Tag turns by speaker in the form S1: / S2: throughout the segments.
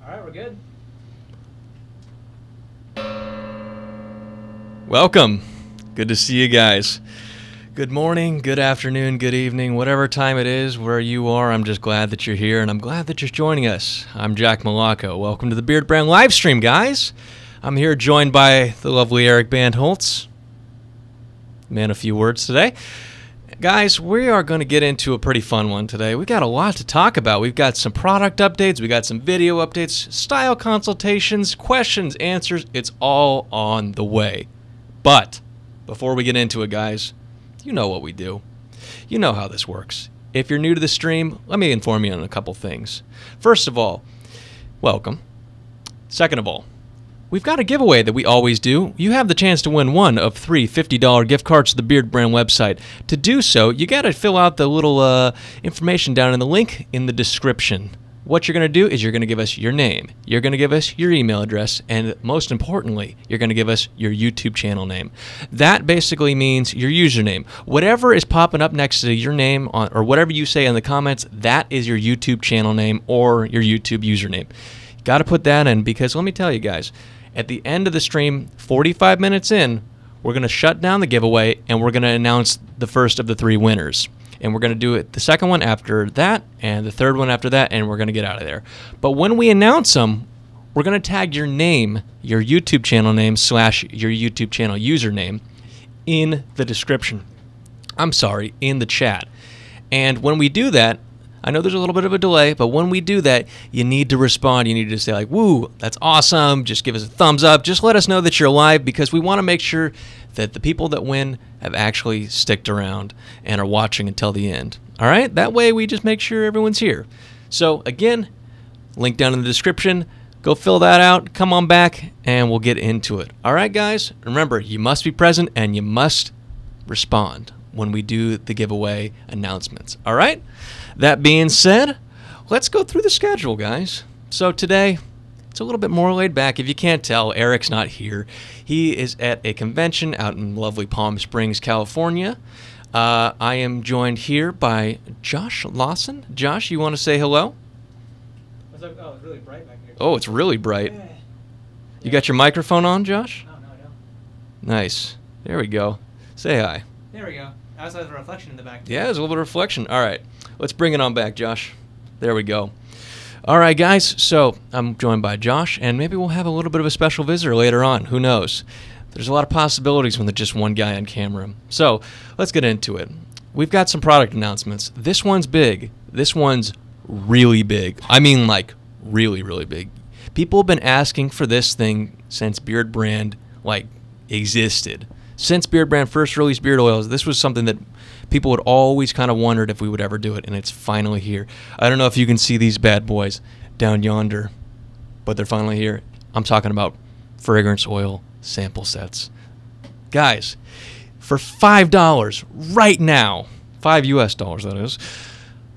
S1: All right, we're good.
S2: Welcome. Good to see you guys. Good morning, good afternoon, good evening, whatever time it is where you are. I'm just glad that you're here, and I'm glad that you're joining us. I'm Jack Malacco. Welcome to the Beardbrand live stream, guys. I'm here joined by the lovely Eric Bandholtz. Man, a few words today. Guys, we are going to get into a pretty fun one today. We've got a lot to talk about. We've got some product updates, we got some video updates, style consultations, questions, answers. It's all on the way. But before we get into it, guys, you know what we do. You know how this works. If you're new to the stream, let me inform you on a couple things. First of all, welcome. Second of all, we've got a giveaway that we always do. You have the chance to win one of 3 $50 gift cards to the Beardbrand website. To do so, you got to fill out the little information down in the link in the description. What you're going to do is you're going to give us your name, you're going to give us your email address, and most importantly, you're going to give us your YouTube channel name. That basically means your username. Whatever is popping up next to your name or whatever you say in the comments, that is your YouTube channel name or your YouTube username. Got to put that in because let me tell you guys, at the end of the stream, 45 minutes in, we're going to shut down the giveaway and we're going to announce the first of the 3 winners. And we're going to do it the second one after that and the third one after that, and we're going to get out of there. But when we announce them, we're going to tag your name, your YouTube channel name / your YouTube channel username in the description. I'm sorry, in the chat. And when we do that, I know there's a little bit of a delay, but when we do that, you need to respond. You need to say like, woo, that's awesome. Just give us a thumbs up. Just let us know that you're live because we want to make sure that the people that win have actually sticked around and are watching until the end. All right? That way we just make sure everyone's here. So again, link down in the description. Go fill that out. Come on back and we'll get into it. All right, guys? Remember, you must be present and you must respond when we do the giveaway announcements. All right? That being said, let's go through the schedule, guys. So today, it's a little bit more laid back. If you can't tell, Eric's not here. He is at a convention out in lovely Palm Springs, California. I am joined here by Josh Lawson. Josh, you want to say hello?
S1: What's up? Oh, it's really bright back here.
S2: Oh, it's really bright. You got your microphone on, Josh?
S1: No, I don't.
S2: Nice. There we go. Say hi.
S1: There we go. I also have a reflection in the back.
S2: Yeah, there's a little bit of reflection. All right. Let's bring it on back, Josh. There we go. All right, guys. So I'm joined by Josh, and maybe we'll have a little bit of a special visitor later on. Who knows? There's a lot of possibilities when there's just one guy on camera. So let's get into it. We've got some product announcements. This one's big. This one's really big. I mean, like, really, really big. People have been asking for this thing since Beardbrand, like, existed. Since Beardbrand first released beard oils, this was something that people had always kind of wondered if we would ever do it, and it's finally here. I don't know if you can see these bad boys down yonder, but they're finally here. I'm talking about fragrance oil sample sets. Guys, for $5 right now, $5 US that is,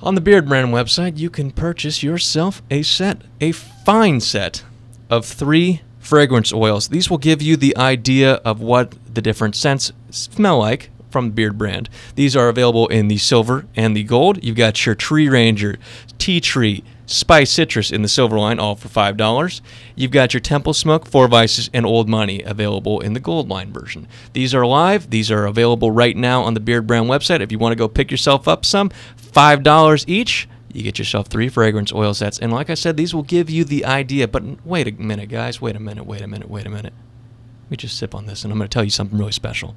S2: on the Beardbrand website, you can purchase yourself a set, a fine set of 3 fragrance oils. These will give you the idea of what the different scents smell like from Beardbrand. These are available in the silver and the gold. You've got your Tree Ranger, Tea Tree, Spice Citrus in the silver line, all for $5. You've got your Temple Smoke, 4 Vices, and Old Money available in the gold line version. These are live. These are available right now on the Beardbrand website. If you want to go pick yourself up some, $5 each. You get yourself 3 fragrance oil sets. And like I said, these will give you the idea. But wait a minute, guys. Wait a minute. Let me just sip on this, and I'm going to tell you something really special.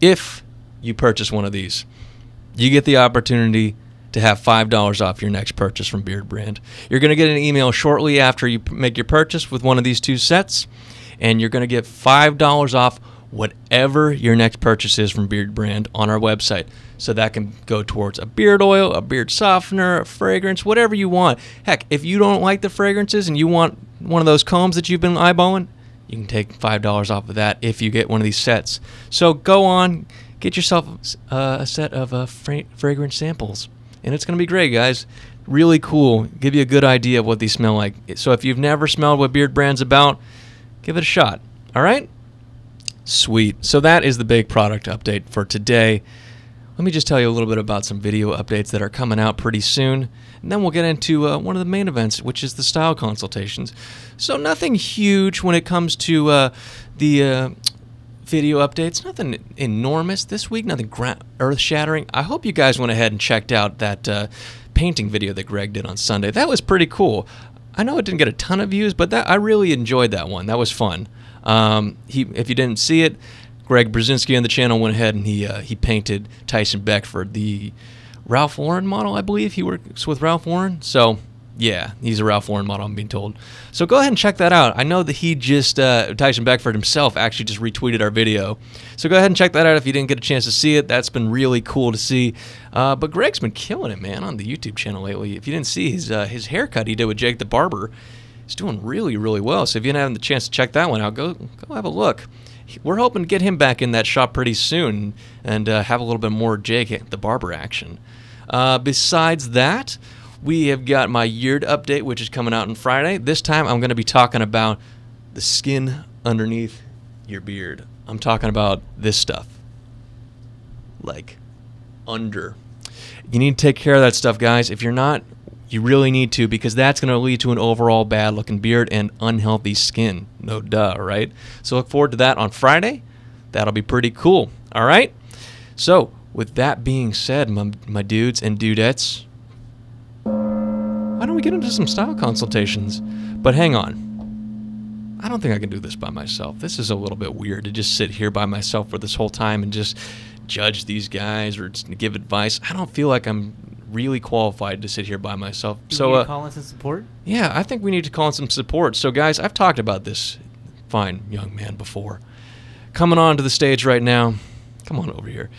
S2: If you purchase one of these, you get the opportunity to have $5 off your next purchase from Beardbrand. You're going to get an email shortly after you make your purchase with one of these 2 sets, and you're going to get $5 off whatever your next purchase is from Beardbrand on our website. So that can go towards a beard oil, a beard softener, a fragrance, whatever you want. Heck, if you don't like the fragrances and you want one of those combs that you've been eyeballing, you can take $5 off of that if you get one of these sets. So go on, get yourself a set of fragrance samples. And it's going to be great, guys. Really cool. Give you a good idea of what these smell like. So if you've never smelled what Beardbrand's about, give it a shot. All right? Sweet. So that is the big product update for today. let me just tell you a little bit about some video updates that are coming out pretty soon, and then we'll get into one of the main events, which is the style consultations. So nothing huge when it comes to the video updates, nothing enormous this week, nothing earth-shattering. I hope you guys went ahead and checked out that painting video that Greg did on Sunday. That was pretty cool. I know it didn't get a ton of views, but I really enjoyed that one. That was fun. If you didn't see it, Greg Brzezinski on the channel went ahead and he painted Tyson Beckford, the Ralph Lauren model, I believe. He works with Ralph Lauren. So, yeah, he's a Ralph Lauren model, I'm being told. So go ahead and check that out. I know that he just, Tyson Beckford himself actually just retweeted our video. So go ahead and check that out if you didn't get a chance to see it. That's been really cool to see. But Greg's been killing it, man, on the YouTube channel lately. If you didn't see his haircut he did with Jake the Barber, he's doing really, really well. So if you didn't have the chance to check that one out, go have a look. We're hoping to get him back in that shop pretty soon and have a little bit more Jake the Barber action. Besides that, we have got my Yeared update, which is coming out on Friday. This time I'm going to be talking about the skin underneath your beard. I'm talking about this stuff. Like, under. You need to take care of that stuff, guys. If you're not, you really need to, because that's going to lead to an overall bad-looking beard and unhealthy skin. No duh, right? So look forward to that on Friday. That'll be pretty cool. All right? So, with that being said, my dudes and dudettes, why don't we get into some style consultations? But hang on. I don't think I can do this by myself. This is a little bit weird to just sit here by myself for this whole time and just judge these guys or just give advice. I don't feel like I'm really qualified to sit here by myself.
S1: Do we need to call in some support?
S2: Yeah, I think we need to call in some support. So guys, I've talked about this fine young man before. Coming on to the stage right now, come on over here,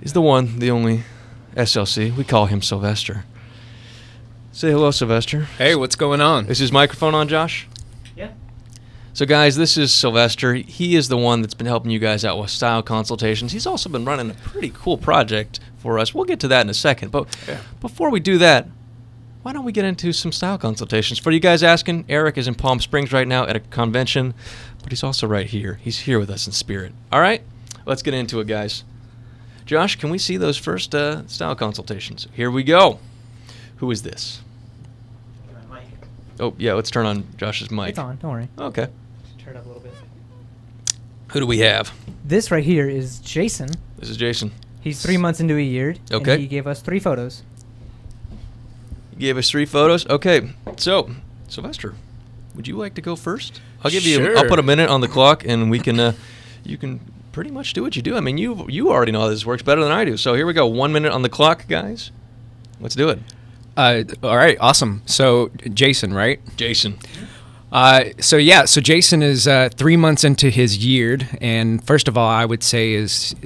S2: is the one, the only SLC. We call him Sylvester. Say hello, Sylvester.
S3: Hey, what's going on?
S2: Is his microphone on, Josh?
S1: Yeah.
S2: So guys, this is Sylvester. He is the one that's been helping you guys out with style consultations. He's also been running a pretty cool project for us. We'll get to that in a second. But before we do that, why don't we get into some style consultations? For you guys asking, Eric is in Palm Springs right now at a convention, but he's also right here. He's here with us in spirit. All right? Let's get into it, guys. Josh, can we see those first style consultations? Here we go. Who is this?
S1: My mic.
S2: Oh, yeah, let's turn on Josh's mic.
S1: It's on, don't worry.
S2: Okay.
S1: Turn it up a little bit.
S2: Who do we have?
S1: This right here is Jason.
S2: This is Jason.
S1: He's 3 months into a year.
S2: Okay.
S1: And he gave us 3 photos.
S2: You gave us 3 photos? Okay. So, Sylvester, would you like to go first? I'll give you.
S3: Sure.
S2: I'll put a minute on the clock, and we can. You can pretty much do what you do. I mean, you already know how this works better than I do. So here we go. 1 minute on the clock, guys. Let's do it.
S3: All right, awesome. So Jason, right?
S2: Jason.
S3: So Jason is 3 months into his yeared, and first of all, I would say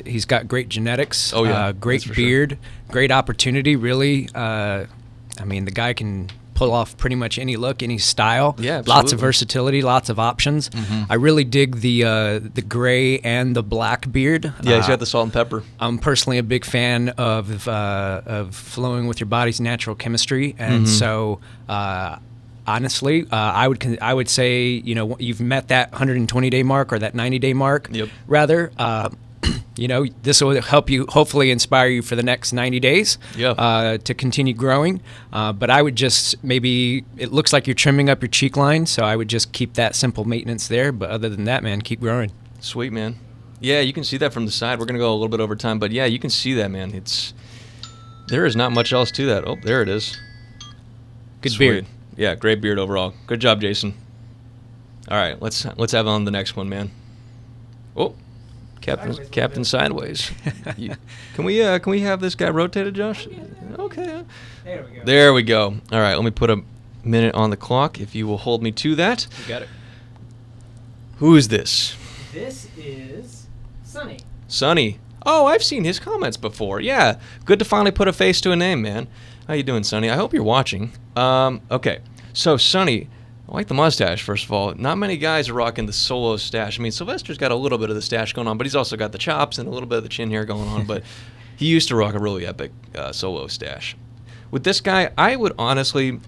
S3: he's got great genetics.
S2: Oh yeah,
S3: great beard, great opportunity. Really, I mean, the guy can pull off pretty much any look, any style.
S2: Yeah, absolutely.
S3: Lots of versatility, lots of options. I really dig the gray and the black beard.
S2: Yeah, he's got the salt and pepper.
S3: I'm personally a big fan of flowing with your body's natural chemistry, and so. Honestly, I would say, you know, you've met that 120-day mark or that 90-day mark.
S2: Yep.
S3: Rather, you know, this will help you, hopefully inspire you for the next 90 days.
S2: Yeah.
S3: To continue growing. But I would just maybe, it looks like you're trimming up your cheek line, so I would just keep that simple maintenance there. But other than that, man, keep growing.
S2: Sweet, man. Yeah, you can see that from the side. We're gonna go a little bit over time, but yeah, you can see that, man. There is not much else to that. Oh, there it is.
S3: Good
S2: Sweet.
S3: beard.
S2: Yeah, great beard overall. Good job, Jason. All right, let's have on the next one, man. Oh, Captain Sideways. Can we have this guy rotated, Josh? Okay.
S1: There we go.
S2: There we go. All right, let me put a minute on the clock. If you will hold me to that.
S3: You got it.
S2: Who is this?
S1: This is Sunny.
S2: Sonny. Oh, I've seen his comments before. Yeah, good to finally put a face to a name, man. How you doing, Sonny? I hope you're watching. Okay, so Sonny, I like the mustache, first of all. Not many guys are rocking the solo stash. I mean, Sylvester's got a little bit of the stash going on, but he's also got the chops and a little bit of the chin hair going on, but he used to rock a really epic solo stash. With this guy, I would honestly...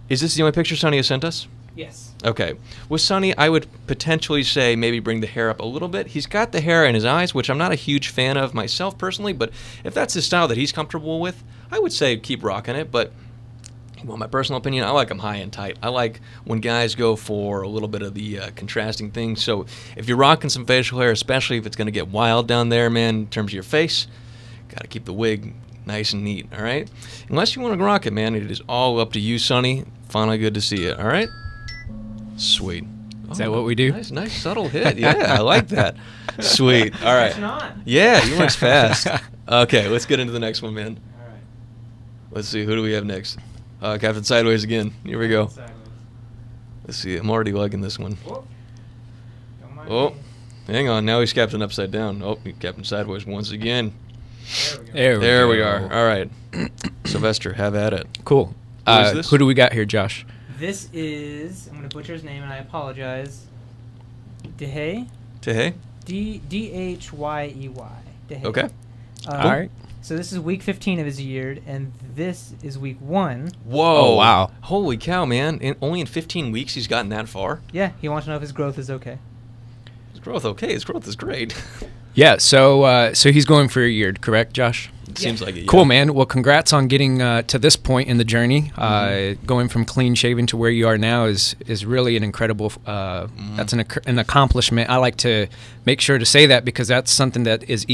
S2: Is this the only picture Sonny has sent us?
S1: Yes.
S2: Okay. With Sonny, I would potentially say maybe bring the hair up a little bit. He's got the hair in his eyes, which I'm not a huge fan of myself personally, but if that's his style that he's comfortable with, I would say keep rocking it. But you want my personal opinion, I like them high and tight. I like when guys go for a little bit of the contrasting thing. So if you're rocking some facial hair, especially if it's going to get wild down there, man, in terms of your face, got to keep the wig nice and neat, all right? Unless you want to rock it, man, it is all up to you, Sonny. Finally good to see you, all right? Sweet.
S3: Is that what we do?
S2: Nice subtle hit. Yeah, I like that. Sweet. All right.
S1: Catching on.
S2: Yeah, you went fast. Okay, let's get into the next one, man.
S1: All right.
S2: Let's see, who do we have next? Captain Sideways again. Here we go.
S1: Sideways.
S2: Let's see, I'm already liking this one.
S1: Whoop. Don't mind
S2: Oh,
S1: me.
S2: hang on. Now he's Captain Upside Down. Oh, Captain Sideways once again.
S1: There we go.
S2: There we are. All right. Sylvester, have at it.
S3: Cool.
S2: Who is this?
S3: Who do we got here, Josh?
S1: This is, I'm going to butcher his name and I apologize. Dehay?
S2: Tehei?
S1: Dhyey. Dehay.
S2: Okay.
S3: All right.
S1: So this is week 15 of his year, and this is week 1.
S2: Whoa.
S3: Oh, wow.
S2: Holy cow, man. Only in 15 weeks he's gotten that far?
S1: Yeah, he wants to know if his growth is okay.
S2: His growth okay. His growth is great.
S3: Yeah. So he's going for a year, correct, Josh?
S2: It seems like it, yeah.
S3: Cool, man. Well, congrats on getting to this point in the journey. Going from clean shaven to where you are now is really an incredible. That's an accomplishment. I like to make sure to say that because that's something that is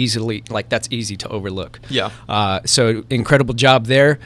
S3: that's easy to overlook.
S2: Yeah.
S3: So incredible job there.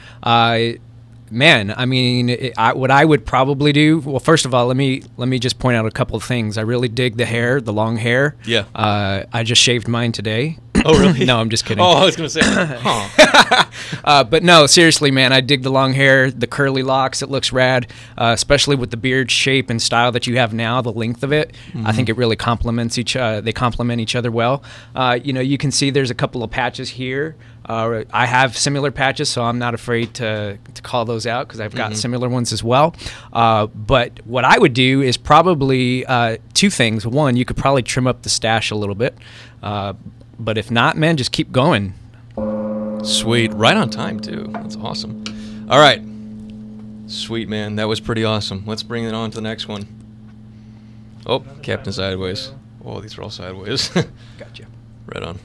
S3: Man, I mean, what I would probably do. Well, first of all, let me just point out a couple of things. I really dig the hair, the long hair.
S2: Yeah.
S3: I just shaved mine today.
S2: Oh, really?
S3: No, I'm just kidding.
S2: Oh, I was going to say, huh.
S3: But no, seriously, man, I dig the long hair, the curly locks. It looks rad, especially with the beard shape and style that you have now, the length of it. I think it really complements they complement each other well. You can see there's a couple of patches here. I have similar patches, so I'm not afraid to call those out because I've got similar ones as well. But what I would do is probably two things. One, you could probably trim up the stash a little bit. But if not, man, just keep going.
S2: Sweet. Right on time, too. That's awesome. All right. Sweet, man. That was pretty awesome. Let's bring it on to the next one. Oh, Captain Sideways. Oh, these are all sideways.
S3: Gotcha.
S2: Right on.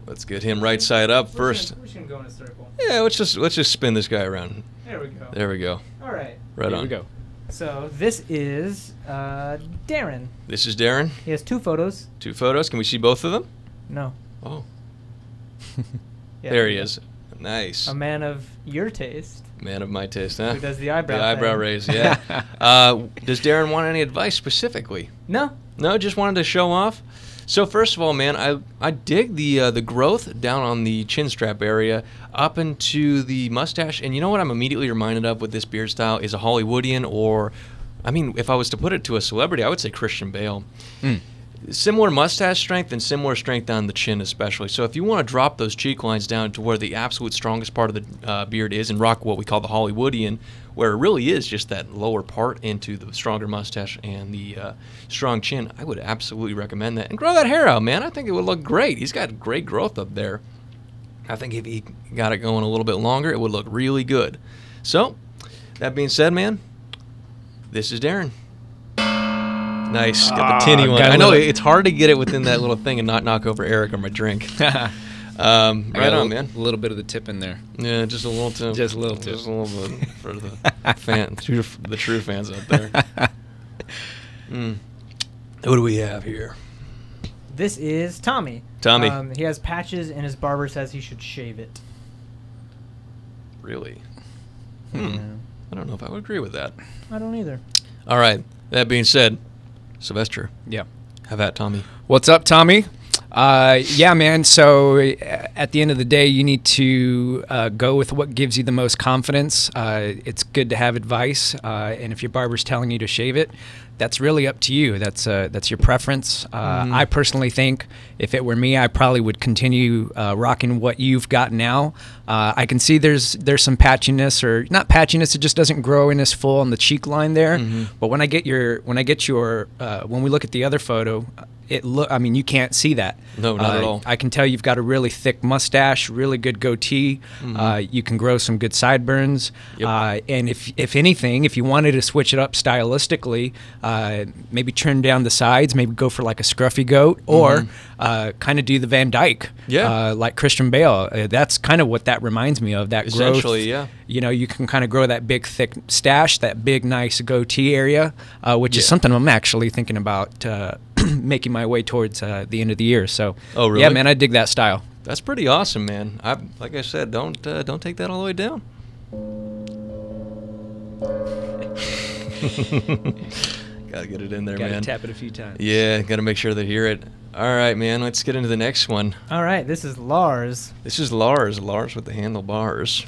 S2: Let's get him right side up first.
S1: We're just going to go in a circle.
S2: Yeah, let's just spin this guy around.
S1: There we go.
S2: There we go.
S1: All right.
S2: Right
S3: Here
S2: on.
S3: we go.
S1: So this is Darren.
S2: This is Darren.
S1: He has 2 photos.
S2: 2 photos. Can we see both of them?
S1: No.
S2: Oh.
S1: Yeah,
S2: There he is. Nice.
S1: A man of your taste.
S2: Man of my taste, huh?
S1: Who does the eyebrow
S2: The eyebrow
S1: thing.
S2: raise, yeah. Does Darren want any advice specifically?
S1: No.
S2: No, just wanted to show off. So first of all, man, I dig the growth down on the chin strap area up into the mustache, and you know what I'm immediately reminded of with this beard style is a Hollywoodian, or, I mean, if I was to put it to a celebrity, I would say Christian Bale. Similar mustache strength and similar strength down the chin especially. So if you want to drop those cheek lines down to where the absolute strongest part of the beard is and rock what we call the Hollywoodian, where it really is just that lower part into the stronger mustache and the strong chin, I would absolutely recommend that. And grow that hair out, man. I think it would look great. He's got great growth up there. I think if he got it going a little bit longer, it would look really good. So, that being said, man, this is Darren. Nice. Got the tinny one. I know it's hard to get it within that little thing and not knock over Eric or my drink. Right on, man.
S3: A little bit of the tip in there.
S2: Yeah, just a little tip.
S3: Just a little tip.
S2: Just a little bit for the the true fans out there. What do we have here?
S1: This is Tommy.
S2: Tommy.
S1: He has patches, and his barber says he should shave it.
S2: Really?
S1: Yeah.
S2: I don't know if I would agree with that.
S1: I don't either.
S2: All right. That being said, Sylvester.
S3: Yeah.
S2: Have at Tommy.
S3: What's up, Tommy? Yeah, man. So at the end of the day, you need to go with what gives you the most confidence. It's good to have advice, and if your barber's telling you to shave it, that's really up to you. That's your preference. I personally think if it were me, I probably would continue rocking what you've got now. I can see there's some patchiness, or not patchiness. It just doesn't grow in as full on the cheek line there. But when we look at the other photo, I mean, you can't see that.
S2: No, not at all.
S3: I can tell you've got a really thick mustache, really good goatee. You can grow some good sideburns.
S2: Yep.
S3: And if anything, if you wanted to switch it up stylistically, maybe trim down the sides, maybe go for like a scruffy goat, or kind of do the Van Dyke, like Christian Bale. That's kind of what that reminds me of. That
S2: Essentially,
S3: growth.
S2: yeah.
S3: You know, you can kind of grow that big, thick stash, that big, nice goatee area, which is something I'm actually thinking about making my way towards the end of the year. So,
S2: oh, really?
S3: Yeah, man, I dig that style.
S2: That's pretty awesome, man. Like I said, don't take that all the way down. Gotta get it in there, man.
S3: Gotta tap it a few times.
S2: Yeah, gotta make sure they hear it. All right, man. Let's get into the next one.
S1: All right, this is Lars.
S2: This is Lars. Lars with the handlebars.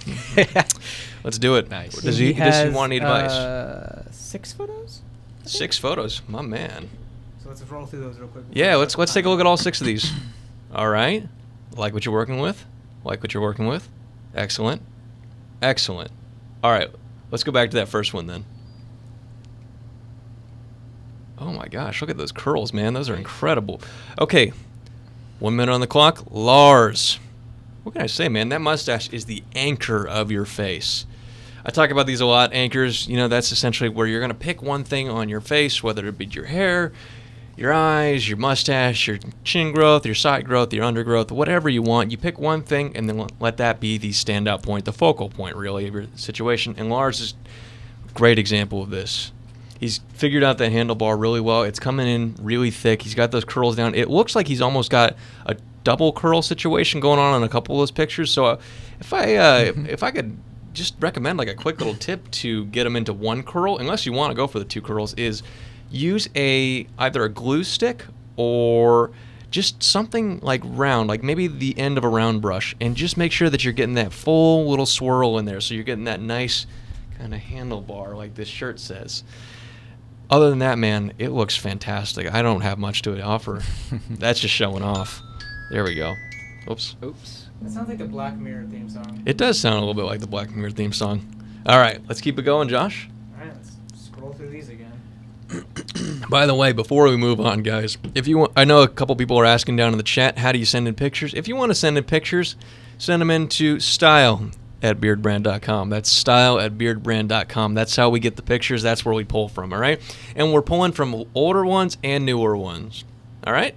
S2: Let's do it.
S3: Nice.
S2: Does he want any advice?
S1: 6 photos?
S2: 6 photos, my man.
S1: So let's roll through those real quick.
S2: Yeah, let's take a look at all 6 of these. All right. Like what you're working with? Like what you're working with? Excellent. Excellent. All right. Let's go back to that first one then. Oh my gosh, look at those curls, man. Those are incredible. Okay. 1 minute on the clock. Lars. What can I say, man? That mustache is the anchor of your face. I talk about these a lot. Anchors, you know, that's essentially where you're going to pick one thing on your face, whether it be your hair, your eyes, your mustache, your chin growth, your side growth, your undergrowth, whatever you want. You pick one thing and then let that be the standout point, the focal point, really, of your situation. And Lars is a great example of this. He's figured out that handlebar really well. It's coming in really thick. He's got those curls down. It looks like he's almost got a double curl situation going on in a couple of those pictures. So if I could just recommend like a quick little tip to get him into one curl, unless you want to go for the 2 curls, is use either a glue stick or just something like round, like maybe the end of a round brush, and just make sure that you're getting that full little swirl in there, so you're getting that nice kind of handlebar like this shirt says. Other than that, man, it looks fantastic. I don't have much to offer. That's just showing off. There we go. Oops.
S1: That sounds like the Black Mirror theme song.
S2: It does sound a little bit like the Black Mirror theme song. All right, let's keep it going, Josh.
S1: All right, let's scroll through these again.
S2: By the way, before we move on, guys, if you want, I know a couple people are asking down in the chat, how do you send in pictures? If you want to send in pictures, send them in to style@beardbrand.com. That's style@beardbrand.com. That's how we get the pictures. That's where we pull from, all right? And we're pulling from older ones and newer ones, all right?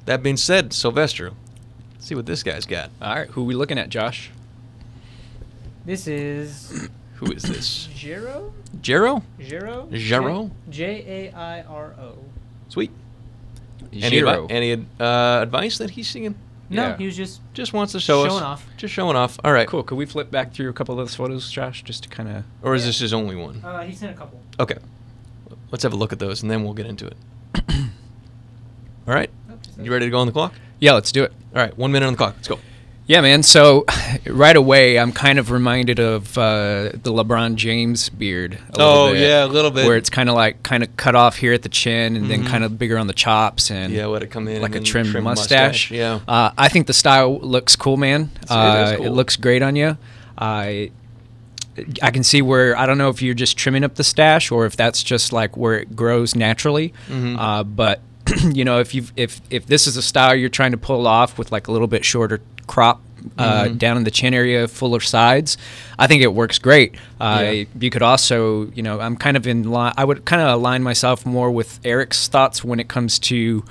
S2: That being said, Sylvester, let's see what this guy's got.
S3: All right, who are we looking at, Josh?
S1: This is
S2: Who is this?
S1: Jero?
S2: Jero?
S1: Jero?
S2: Jero?
S1: Jairo.
S2: Sweet.
S3: Jiro.
S2: Any advice that he's singing?
S1: No,
S3: Yeah.
S1: he was just
S2: Wants to show us.
S1: showing off.
S2: Just showing off. All right.
S3: Cool. Could we flip back through a couple of those photos, Josh, just to kind of...
S2: Or is this his only one?
S1: He sent a couple.
S2: Okay. Let's have a look at those, and then we'll get into it. All right. You ready to go on the clock?
S3: Yeah, let's do it.
S2: All right. 1 minute on the clock. Let's go.
S3: Yeah, man. So right away, I'm kind of reminded of the LeBron James beard. A
S2: little bit.
S3: Where it's kind of cut off here at the chin, and then kind of bigger on the chops, and
S2: let it come in
S3: like
S2: and
S3: a trimmed
S2: trim
S3: mustache.
S2: Yeah.
S3: I think the style looks cool, man.
S2: It is cool.
S3: It looks great on you. I can see where, I don't know if you're just trimming up the stash or if that's just like where it grows naturally. But you know, if this is a style you're trying to pull off with like a little bit shorter crop down in the chin area, fuller sides, I think it works great. You could also, you know, I'm kind of in line. I would kind of align myself more with Eric's thoughts when it comes to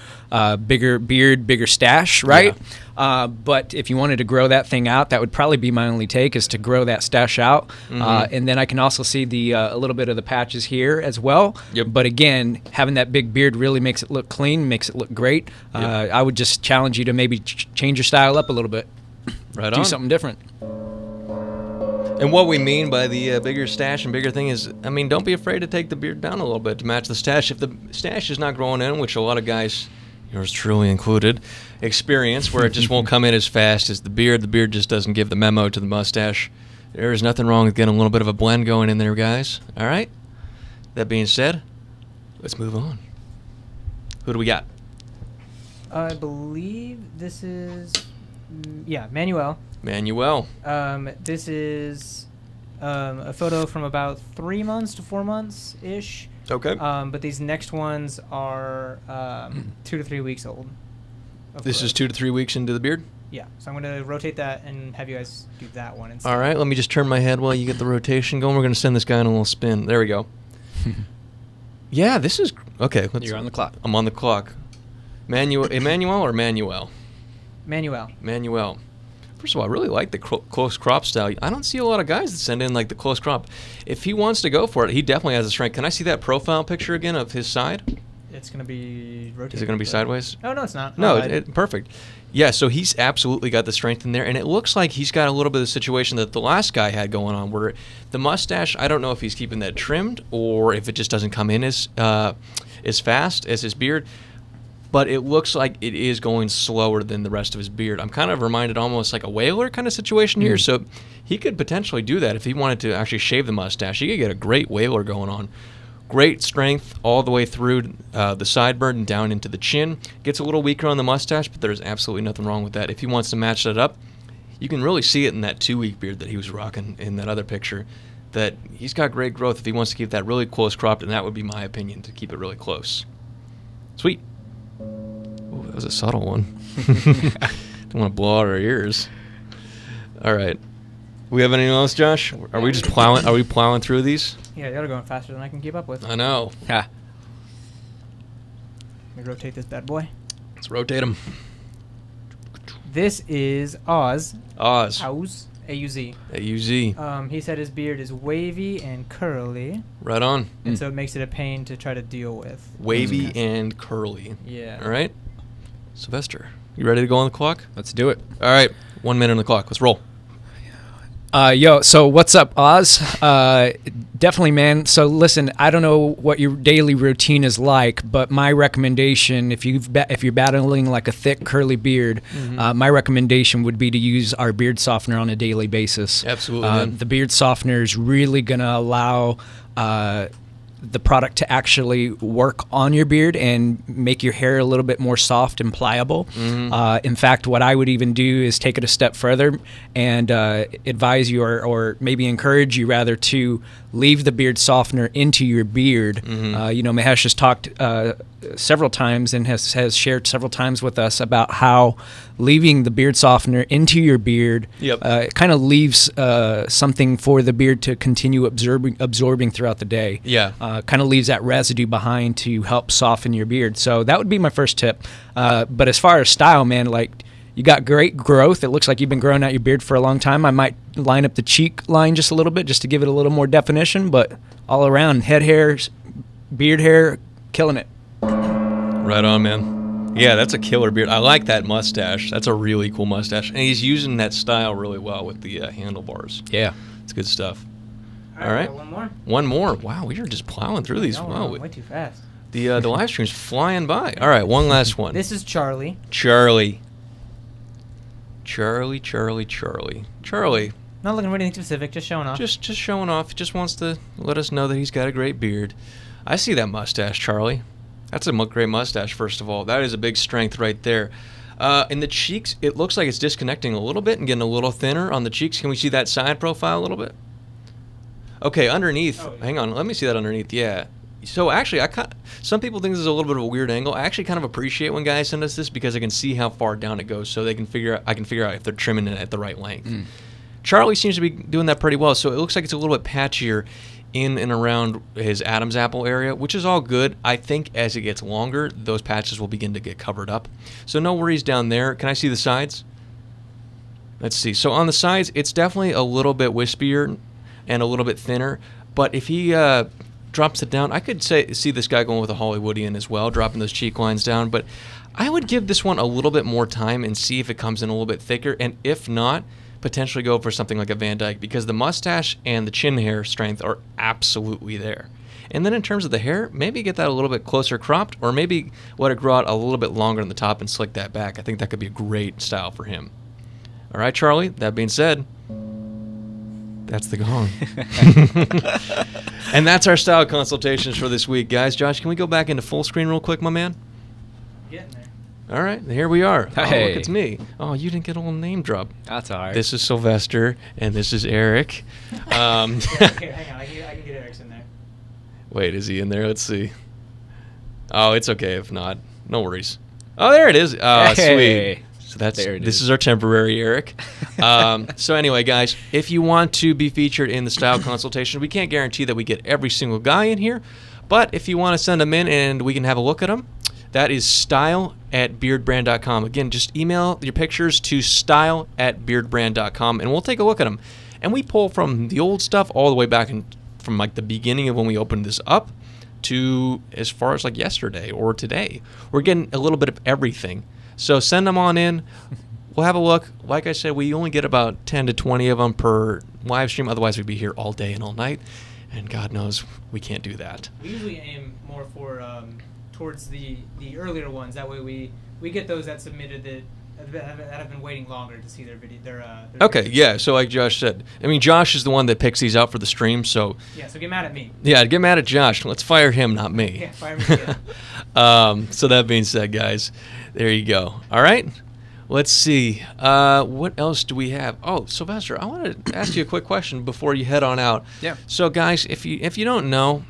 S3: bigger beard, bigger stash, right? But if you wanted to grow that thing out, that would probably be my only take, is to grow that stash out. And then I can also see the a little bit of the patches here as well. But again, having that big beard really makes it look clean, makes it look great. I would just challenge you to maybe change your style up a little bit.
S2: Right
S3: Do
S2: on.
S3: something different.
S2: And what we mean by the bigger stash and bigger thing is, I mean, don't be afraid to take the beard down a little bit to match the stash. If the stash is not growing in, which a lot of guys, yours truly included, experience, where it just won't come in as fast as the beard just doesn't give the memo to the mustache. There is nothing wrong with getting a little bit of a blend going in there, guys. All right? That being said, let's move on. Who do we got?
S1: I believe this is... Manuel.
S2: Manuel.
S1: This is a photo from about 3 months to 4 months ish.
S2: Okay.
S1: But these next ones are 2 to 3 weeks old.
S2: This is 2 to 3 weeks into the beard?
S1: Yeah. So I'm going to rotate that and have you guys do that one instead.
S2: All right, let me just turn my head while you get the rotation going. We're going to send this guy on a little spin. There we go. Yeah, this is... Okay.
S3: You're on the clock.
S2: I'm on the clock. Emmanuel or Manuel?
S1: Manuel.
S2: Manuel. First of all, I really like the close crop style. I don't see a lot of guys that send in like the close crop. If he wants to go for it, he definitely has the strength. Can I see that profile picture again of his side?
S1: It's going to be rotated.
S2: Is it going to be sideways?
S1: Oh, no, it's not.
S2: No, perfect. Yeah, so he's absolutely got the strength in there, and it looks like he's got a little bit of the situation that the last guy had going on, where the mustache, I don't know if he's keeping that trimmed or if it just doesn't come in as fast as his beard, but it looks like it is going slower than the rest of his beard. I'm kind of reminded almost like a whaler kind of situation here, so he could potentially do that if he wanted to actually shave the mustache. He could get a great whaler going on. Great strength all the way through the sideburn and down into the chin. Gets a little weaker on the mustache, but there's absolutely nothing wrong with that. If he wants to match that up, you can really see it in that 2-week beard that he was rocking in that other picture, that he's got great growth if he wants to keep that really close cropped, and that would be my opinion, to keep it really close. Sweet. Ooh, that was a subtle one. Don't want to blow out our ears. All right. We have anything else, Josh? Are we just plowing? Are we plowing through these?
S1: Yeah, y'all are going faster than I can keep up with.
S2: I know.
S3: Yeah.
S1: Let me rotate this bad boy.
S2: Let's rotate him.
S1: This is Oz.
S2: Oz.
S1: Oz. A-U-Z.
S2: A-U-Z.
S1: He said his beard is wavy and curly.
S2: Right on.
S1: And so it makes it a pain to try to deal with.
S2: Wavy and curly.
S1: Yeah.
S2: All right. Sylvester, you ready to go on the clock?
S3: Let's do it.
S2: All right. 1 minute on the clock. Let's roll.
S3: Yo, so what's up, Oz? Definitely, man. So listen, I don't know what your daily routine is like, but my recommendation, if you're battling like a thick curly beard, my recommendation would be to use our beard softener on a daily basis.
S2: Absolutely.
S3: The beard softener is really going to allow the product to actually work on your beard and make your hair a little bit more soft and pliable. In fact, what I would even do is take it a step further and advise you, or maybe encourage you rather, to leave the beard softener into your beard. You know, Mahesh has talked several times and has shared several times with us about how leaving the beard softener into your beard kind of leaves something for the beard to continue absorbing throughout the day. Kind of leaves that residue behind to help soften your beard. So that would be my first tip. But as far as style, man, like, you got great growth. It looks like you've been growing out your beard for a long time. I might line up the cheek line just a little bit just to give it a little more definition, but all around, head hair, beard hair, killing it.
S2: Right on, man. Yeah, that's a killer beard. I like that mustache. That's a really cool mustache. And he's using that style really well with the handlebars.
S3: Yeah.
S2: It's good stuff.
S1: All right. One more.
S2: One more. Wow, we are just plowing through these. Wow,
S1: way too fast.
S2: The live stream's flying by. All right, one last one.
S1: This is Charlie.
S2: Charlie.
S1: Not looking for anything specific, just showing off.
S2: Just showing off. He just wants to let us know that he's got a great beard. I see that mustache, Charlie. That's a great mustache, first of all. That is a big strength right there. In the cheeks, it looks like it's disconnecting a little bit and getting a little thinner on the cheeks. Can we see that side profile a little bit? Okay, underneath. Oh, yeah. Hang on. Let me see that underneath. Yeah. So actually, some people think this is a little bit of a weird angle. I actually kind of appreciate when guys send us this because I can see how far down it goes, so I can figure out if they're trimming it at the right length. Charlie seems to be doing that pretty well, so it looks like it's a little bit patchier in and around his Adam's apple area, which is all good. I think as it gets longer, those patches will begin to get covered up. So no worries down there. Can I see the sides? Let's see. So on the sides, it's definitely a little bit wispier and a little bit thinner, but if he drops it down, I could see this guy going with a Hollywoodian as well, dropping those cheek lines down, but I would give this one a little bit more time and see if it comes in a little bit thicker, and if not, potentially go for something like a Van Dyke, because the mustache and the chin hair strength are absolutely there. And then in terms of the hair, maybe get that a little bit closer cropped, or maybe let it grow out a little bit longer on the top and slick that back. I think that could be a great style for him. All right, Charlie, that being said, that's the gong. And that's our style consultations for this week, guys. Josh, can we go back into full screen real quick, my man?
S1: Getting there.
S2: All right, here we are.
S3: Hey.
S2: Oh, look, it's me. Oh, you didn't get a little name drop.
S3: That's all right.
S2: This is Sylvester, and this is Eric.
S1: Okay, hang on. I can get Eric's in there.
S2: Wait, is he in there? Let's see. Oh, it's okay if not. No worries. Oh, there it is.
S3: Hey.
S2: Sweet. So this
S3: is
S2: our temporary Eric. So anyway, guys, if you want to be featured in the style consultation, we can't guarantee that we get every single guy in here, but if you want to send them in and we can have a look at them, that is style@beardbrand.com. Again, just email your pictures to style@beardbrand.com, and we'll take a look at them. And we pull from the old stuff all the way back from like the beginning of when we opened this up to as far as like yesterday or today. We're getting a little bit of everything. So send them on in. We'll have a look. Like I said, we only get about 10 to 20 of them per live stream. Otherwise, we'd be here all day and all night. And God knows we can't do that.
S1: We usually aim more for towards the earlier ones. That way we get those that submitted that have been waiting longer to see their video. Their
S2: Okay,
S1: videos.
S2: yeah. So like Josh said, I mean, Josh is the one that picks these out for the stream. So
S1: Yeah, so get mad at me.
S2: yeah, get mad at Josh. Let's fire him, not me.
S1: Yeah, fire me. Yeah.
S2: So that being said, guys, there you go. All right. Let's see. What else do we have? Oh, Sylvester, I want to ask you a quick question before you head on out.
S3: Yeah.
S2: So, guys, if you don't know,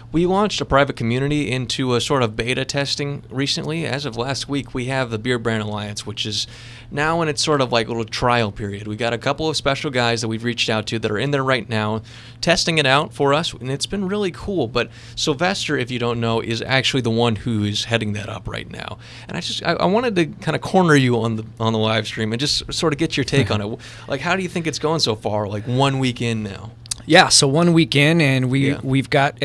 S2: we launched a private community into a sort of beta testing recently. As of last week, we have the Beardbrand Alliance, which is now in its sort of like little trial period. We got a couple of special guys that we've reached out to that are in there right now, testing it out for us, and it's been really cool. But Sylvester, if you don't know, is actually the one who is heading that up right now. And I wanted to kind of corner you on the live stream and just sort of get your take on it. Like, how do you think it's going so far? Like 1 week in now.
S3: Yeah, so 1 week in, and we've got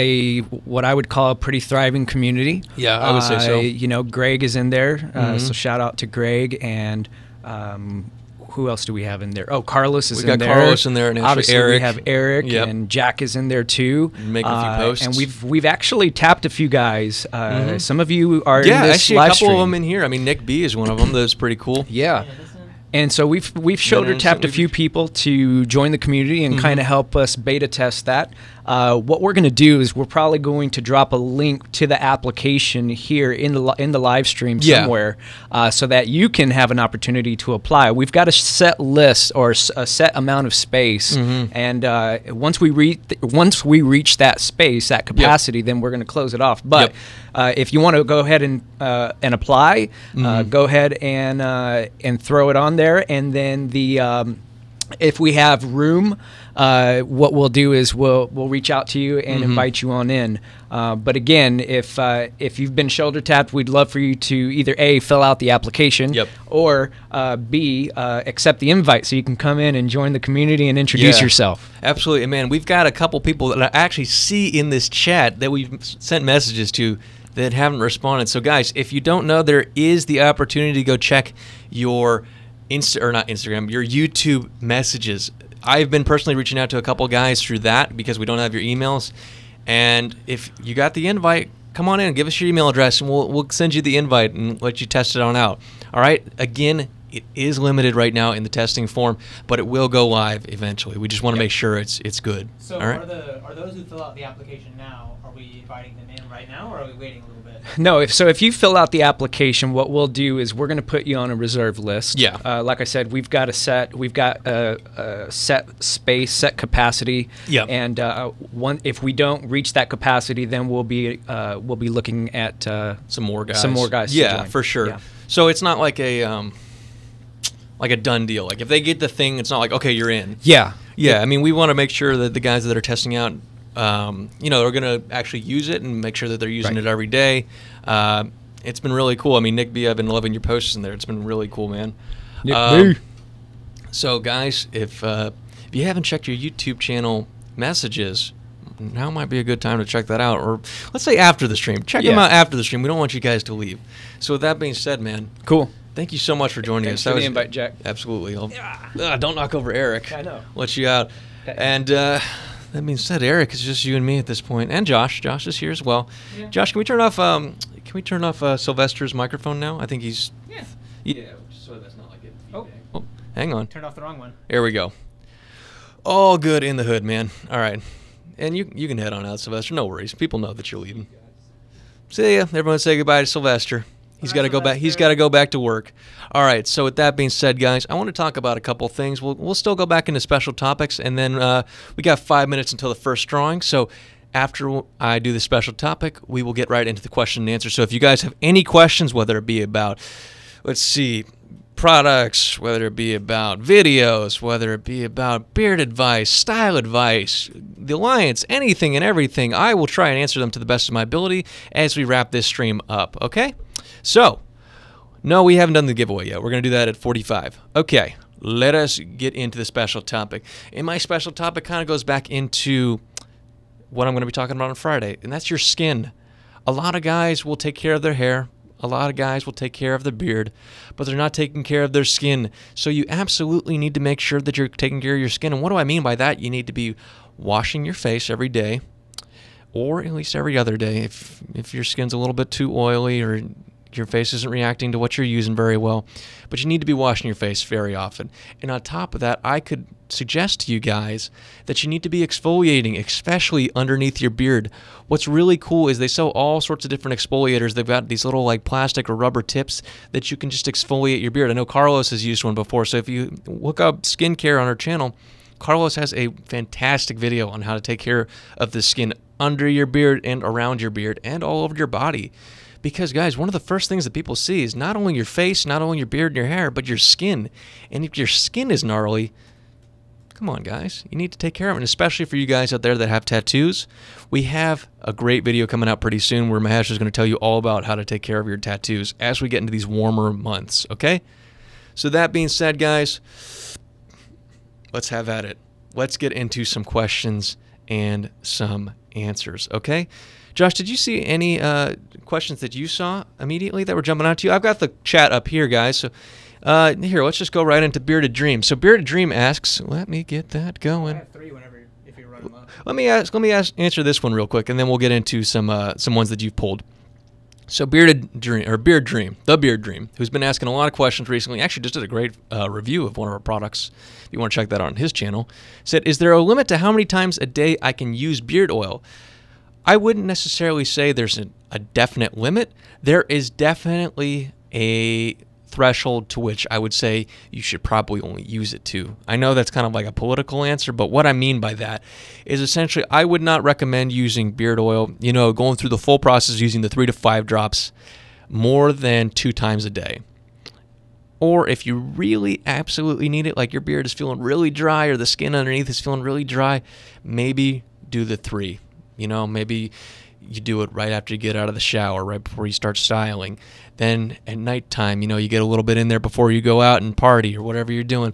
S3: what I would call a pretty thriving community.
S2: Yeah, I would say so.
S3: You know, Greg is in there, so shout out to Greg, and who else do we have in there? Oh, Carlos is in there.
S2: We got Carlos in there, and
S3: obviously
S2: Eric.
S3: we have Eric,
S2: Yep.
S3: and Jack is in there too.
S2: Making a few posts.
S3: And we've actually tapped a few guys. Some of you are in
S2: Yeah,
S3: this
S2: actually
S3: live
S2: a couple
S3: stream.
S2: of them in here. I mean, Nick B is one of them. That's pretty cool.
S3: Yeah. And so we've shoulder tapped a few people to join the community and kind of help us beta test that. What we're going to do is we're probably going to drop a link to the application here in the live stream somewhere, so that you can have an opportunity to apply. We've got a set list or a set amount of space, and once we reach that space, that capacity, then we're going to close it off. But if you want to go ahead and apply, go ahead and throw it on there, and then if we have room, what we'll do is we'll reach out to you and invite you on in. But again, if you've been shoulder tapped, we'd love for you to either A, fill out the application, or B, accept the invite so you can come in and join the community and introduce yourself.
S2: Absolutely. And man, we've got a couple people that I actually see in this chat that we've sent messages to that haven't responded. So guys, if you don't know, there is the opportunity to go check your your YouTube messages. I've been personally reaching out to a couple guys through that because we don't have your emails. And if you got the invite, come on in and give us your email address, and we'll send you the invite and let you test it on out. All right? Again, it is limited right now in the testing form, but it will go live eventually. We just want to make sure it's good.
S1: So
S2: all right?
S1: are those who fill out the application now, are we inviting them in right now, or are we waiting a little bit?
S3: No, if you fill out the application, what we'll do is we're going to put you on a reserve list.
S2: Yeah.
S3: Like I said, we've got a set space, set capacity.
S2: Yeah.
S3: And if we don't reach that capacity, then we'll be looking at
S2: some more guys.
S3: to
S2: Yeah,
S3: join.
S2: for sure.
S3: Yeah.
S2: So it's not like a done deal. Like if they get the thing, it's not like, okay, you're in.
S3: Yeah.
S2: Yeah. I mean, we want to make sure that the guys that are testing out, are going to actually use it and make sure that they're using it every day. It's been really cool. I mean, Nick B, I've been loving your posts in there. It's been really cool, man.
S3: Nick B.
S2: So, guys, if you haven't checked your YouTube channel messages, now might be a good time to check that out. Or let's say after the stream. Check them out after the stream. We don't want you guys to leave. So, with that being said, man.
S3: Cool.
S2: Thank you so much for joining us.
S3: Thanks for the invite, Jack.
S2: Absolutely. Don't knock over Eric.
S3: I know.
S2: Let you out. And that being said, Eric, it's just you and me at this point, and Josh. Josh is here as well. Yeah. Josh, can we turn off Sylvester's microphone now? I think he's.
S1: Yeah.
S2: Yeah. So that's not like it. Oh, hang on.
S1: Turned off the wrong one.
S2: There we go. All good in the hood, man. All right, and you can head on out, Sylvester. No worries. People know that you're leaving. See ya. Everyone, say goodbye to Sylvester. He's got to go back. He's got to go back to work. All right. So with that being said, guys, I want to talk about a couple of things. We'll still go back into special topics, and then we got 5 minutes until the first drawing. So After I do the special topic, we will get right into the question and answer. So if you guys have any questions, whether it be about, let's see, products, whether it be about videos, whether it be about beard advice, style advice, the Alliance, anything and everything, I will try and answer them to the best of my ability as we wrap this stream up, okay? So, no, we haven't done the giveaway yet. We're going to do that at 45. Okay, let us get into the special topic. And my special topic kind of goes back into what I'm going to be talking about on Friday, and that's your skin. A lot of guys will take care of their hair. A lot of guys will take care of their beard, but they're not taking care of their skin. So you absolutely need to make sure that you're taking care of your skin. And what do I mean by that? You need to be washing your face every day, or at least every other day if your skin's a little bit too oily or your face isn't reacting to what you're using very well. But you need to be washing your face very often. And on top of that, I could suggest to you guys that you need to be exfoliating, especially underneath your beard. What's really cool is they sell all sorts of different exfoliators. They've got these little like plastic or rubber tips that you can just exfoliate your beard. I know Carlos has used one before, so if you look up skincare on our channel, Carlos has a fantastic video on how to take care of the skin under your beard and around your beard and all over your body. Because, guys, one of the first things that people see is not only your face, not only your beard and your hair, but your skin. And if your skin is gnarly, come on, guys, you need to take care of it. And especially for you guys out there that have tattoos, we have a great video coming out pretty soon where Mahesh is going to tell you all about how to take care of your tattoos as we get into these warmer months, okay? So that being said, guys, let's have at it. Let's get into some questions and some answers, okay? Josh, did you see any questions that you saw immediately that were jumping out to you? I've got the chat up here, guys. So here, let's just go right into Bearded Dream. So Bearded Dream asks, let me get that going.
S1: I have three whenever, if you run them up.
S2: Let me answer this one real quick, and then we'll get into some ones that you've pulled. So Beard Dream, who's been asking a lot of questions recently, actually just did a great review of one of our products. If you want to check that out on his channel, said, is there a limit to how many times a day I can use beard oil? I wouldn't necessarily say there's a definite limit. There is definitely a threshold to which I would say you should probably only use it to. I know that's kind of like a political answer, but what I mean by that is essentially I would not recommend using beard oil, going through the full process using the 3 to 5 drops more than 2 times a day. Or if you really absolutely need it, like your beard is feeling really dry or the skin underneath is feeling really dry, maybe do the 3. Maybe you do it right after you get out of the shower, right before you start styling. Then at nighttime, you get a little bit in there before you go out and party or whatever you're doing.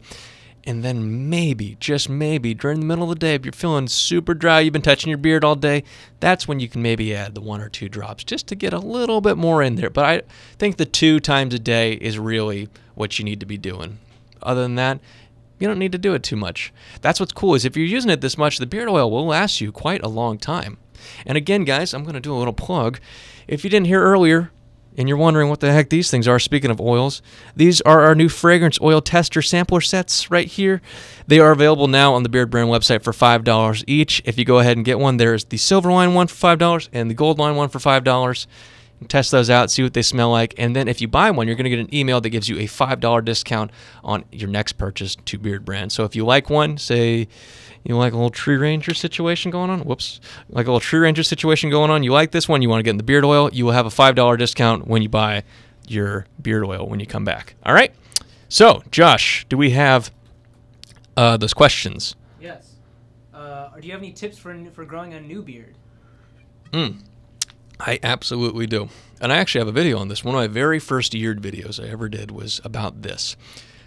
S2: And then maybe, just maybe, during the middle of the day, if you're feeling super dry, you've been touching your beard all day, that's when you can maybe add the 1 or 2 drops just to get a little bit more in there. But I think the 2 times a day is really what you need to be doing. Other than that, you don't need to do it too much. That's what's cool is if you're using it this much, the beard oil will last you quite a long time. And again, guys, I'm going to do a little plug. If you didn't hear earlier and you're wondering what the heck these things are, speaking of oils, these are our new fragrance oil tester sampler sets right here. They are available now on the Beardbrand website for $5 each. If you go ahead and get one, there's the silver line one for $5 and the gold line one for $5. Test those out, see what they smell like, and then if you buy one, you're going to get an email that gives you a $5 discount on your next purchase to Beardbrand. So if you like one, say you like a little tree ranger situation going on, like a little tree ranger situation going on, you like this one, you want to get in the beard oil, you will have a $5 discount when you buy your beard oil when you come back. All right? So, Josh, do we have those questions?
S1: Yes. Do you have any tips for growing a new beard?
S2: I absolutely do. And I actually have a video on this. One of my very first beard videos I ever did was about this.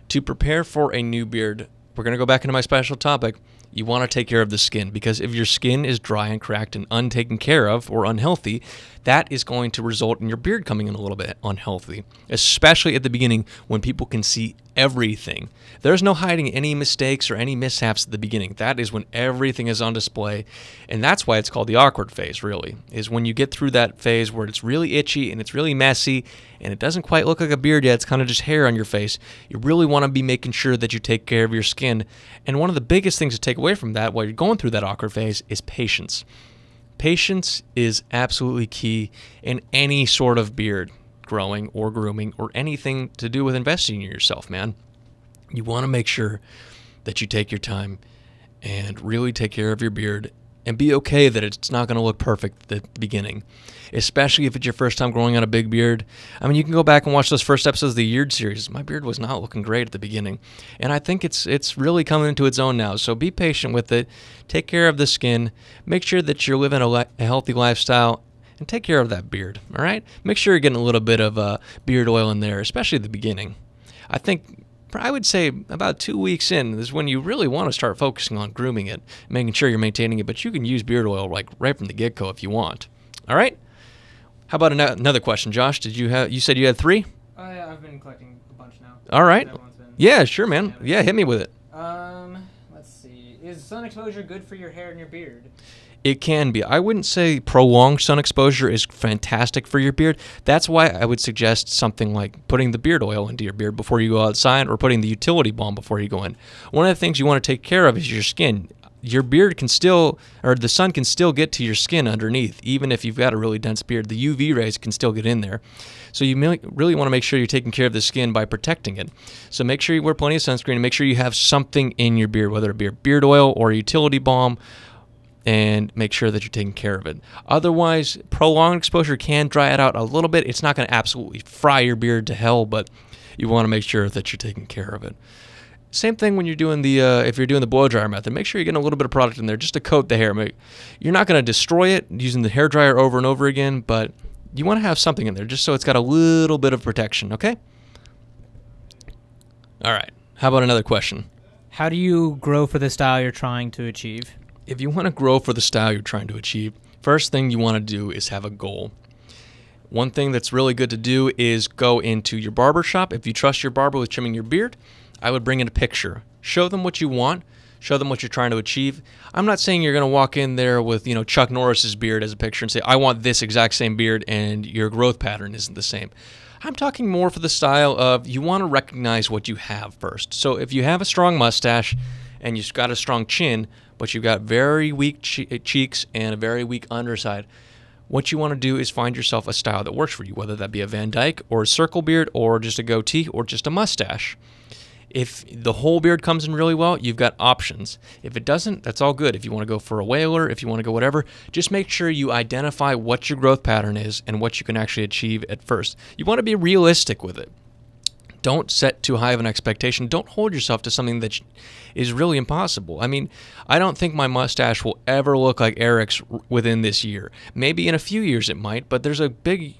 S2: To prepare for a new beard, we're going to go back into my special topic. You want to take care of the skin, because if your skin is dry and cracked and untaken care of or unhealthy, that is going to result in your beard coming in a little bit unhealthy, especially at the beginning when people can see everything. There's no hiding any mistakes or any mishaps at the beginning. That is when everything is on display, and that's why it's called the awkward phase, really, is when you get through that phase where it's really itchy and it's really messy and it doesn't quite look like a beard yet, it's kind of just hair on your face. You really want to be making sure that you take care of your skin, and one of the biggest things to take away from that while you're going through that awkward phase is patience. Patience is absolutely key in any sort of beard growing or grooming or anything to do with investing in yourself, man. You want to make sure that you take your time and really take care of your beard and be okay that it's not going to look perfect at the beginning, especially if it's your first time growing out a big beard. I mean, you can go back and watch those first episodes of the Yeared series. My beard was not looking great at the beginning, and I think it's really coming into its own now. So be patient with it. Take care of the skin. Make sure that you're living a healthy lifestyle, and take care of that beard, all right? Make sure you're getting a little bit of beard oil in there, especially at the beginning. I would say about 2 weeks in is when you really want to start focusing on grooming it, making sure you're maintaining it, but you can use beard oil like right from the get-go if you want. All right? How about another question, Josh? You said you had 3?
S1: I've been collecting a bunch now.
S2: All right. Yeah, sure, man. Yeah, hit me with it.
S1: Let's see. Is sun exposure good for your hair and your beard?
S2: It can be. I wouldn't say prolonged sun exposure is fantastic for your beard. That's why I would suggest something like putting the beard oil into your beard before you go outside, or putting the utility balm before you go in. One of the things you want to take care of is your skin. Your beard can still, or the sun can still get to your skin underneath, even if you've got a really dense beard. The UV rays can still get in there. So you really want to make sure you're taking care of the skin by protecting it. So make sure you wear plenty of sunscreen, and make sure you have something in your beard, whether it be a beard oil or a utility balm, and make sure that you're taking care of it. Otherwise, prolonged exposure can dry it out a little bit. It's not going to absolutely fry your beard to hell, but you want to make sure that you're taking care of it. Same thing when you're doing if you're doing the blow dryer method. Make sure you're getting a little bit of product in there just to coat the hair. You're not going to destroy it using the hair dryer over and over again, but you want to have something in there just so it's got a little bit of protection, okay? All right. How about another question?
S1: How do you grow for the style you're trying to achieve?
S2: If you want to grow for the style you're trying to achieve, first thing you want to do is have a goal. One thing that's really good to do is go into your barber shop. If you trust your barber with trimming your beard, I would bring in a picture. Show them what you want. Show them what you're trying to achieve. I'm not saying you're going to walk in there with, Chuck Norris's beard as a picture and say, I want this exact same beard, and your growth pattern isn't the same. I'm talking more for the style of you want to recognize what you have first. So if you have a strong mustache and you've got a strong chin, but you've got very weak cheeks and a very weak underside, what you want to do is find yourself a style that works for you, whether that be a Van Dyke or a circle beard or just a goatee or just a mustache. If the whole beard comes in really well, you've got options. If it doesn't, that's all good. If you want to go for a whaler, if you want to go whatever, just make sure you identify what your growth pattern is and what you can actually achieve at first. You want to be realistic with it. Don't set too high of an expectation. Don't hold yourself to something that is really impossible. I mean, I don't think my mustache will ever look like Eric's within this year. Maybe in a few years it might, but there's a big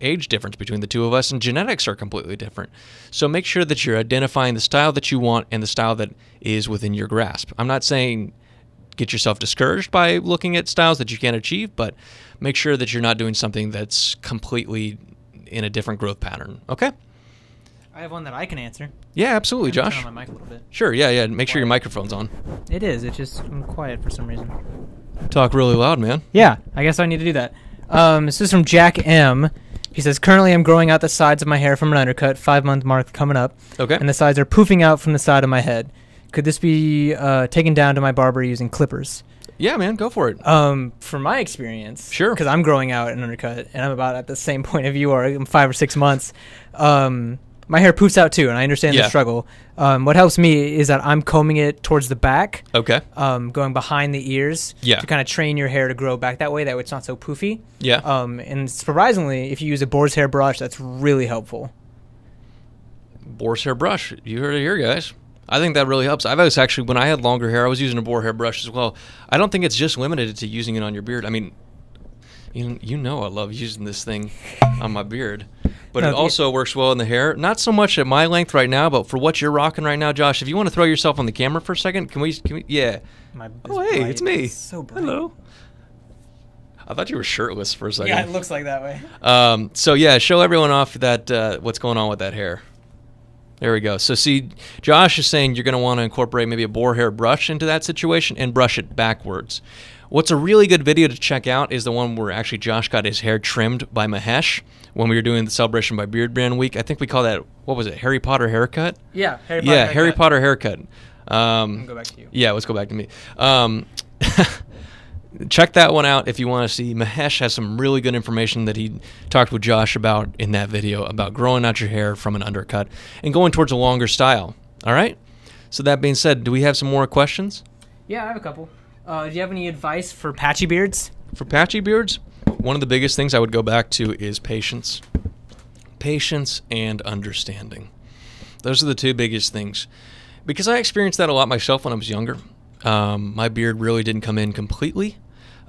S2: age difference between the two of us, and genetics are completely different. So make sure that you're identifying the style that you want and the style that is within your grasp. I'm not saying get yourself discouraged by looking at styles that you can't achieve, but make sure that you're not doing something that's completely in a different growth pattern. Okay?
S1: I have one that I can answer.
S2: Yeah, absolutely, Josh.
S1: Turn on my mic a little bit.
S2: Sure, yeah. Make sure your microphone's on.
S1: It is. It's just I'm quiet for some reason.
S2: Talk really loud, man.
S1: Yeah, I guess I need to do that. This is from Jack M. He says, currently I'm growing out the sides of my hair from an undercut, 5-month mark coming up. Okay. And the sides are poofing out from the side of my head. Could this be taken down to my barber using clippers?
S2: Yeah, man, go for it.
S1: From my experience,
S2: sure,
S1: because I'm growing out an undercut, and I'm about at the same point of you are in 5 or 6 months. My hair poofs out too, and I understand the struggle. What helps me is that I'm combing it towards the back.
S2: Okay.
S1: Going behind the ears.
S2: Yeah. To
S1: kind of train your hair to grow back that way. That way it's not so poofy.
S2: Yeah.
S1: And surprisingly, if you use a boar's hair brush, that's really helpful.
S2: Boar's hair brush. You heard it here, guys. I think that really helps. I've always actually, when I had longer hair, I was using a boar hair brush as well. I don't think it's just limited to using it on your beard. I mean, you know I love using this thing on my beard. But it also works well in the hair. Not so much at my length right now, but for what you're rocking right now, Josh, if you want to throw yourself on the camera for a second, can we yeah.
S1: Oh, hey,
S2: it's me.
S1: It's so bright.
S2: Hello. I thought you were shirtless for a second.
S1: Yeah, it looks like that way.
S2: So, yeah, show everyone off that what's going on with that hair. There we go. So, see, Josh is saying you're going to want to incorporate maybe a boar hair brush into that situation and brush it backwards. What's a really good video to check out is the one where actually Josh got his hair trimmed by Mahesh when we were doing the celebration by Beardbrand week. I think we call that, what was it, Harry Potter haircut?
S1: Yeah, Harry Potter haircut.
S2: Harry Potter haircut.
S1: Go back to you.
S2: Yeah, let's go back to me. Check that one out if you want to see. Mahesh has some really good information that he talked with Josh about in that video about growing out your hair from an undercut and going towards a longer style. All right? So that being said, do we have some more questions?
S1: Yeah, I have a couple. Do you have any advice for patchy beards?
S2: For patchy beards, one of the biggest things I would go back to is patience. Patience and understanding. Those are the two biggest things. Because I experienced that a lot myself when I was younger. My beard really didn't come in completely.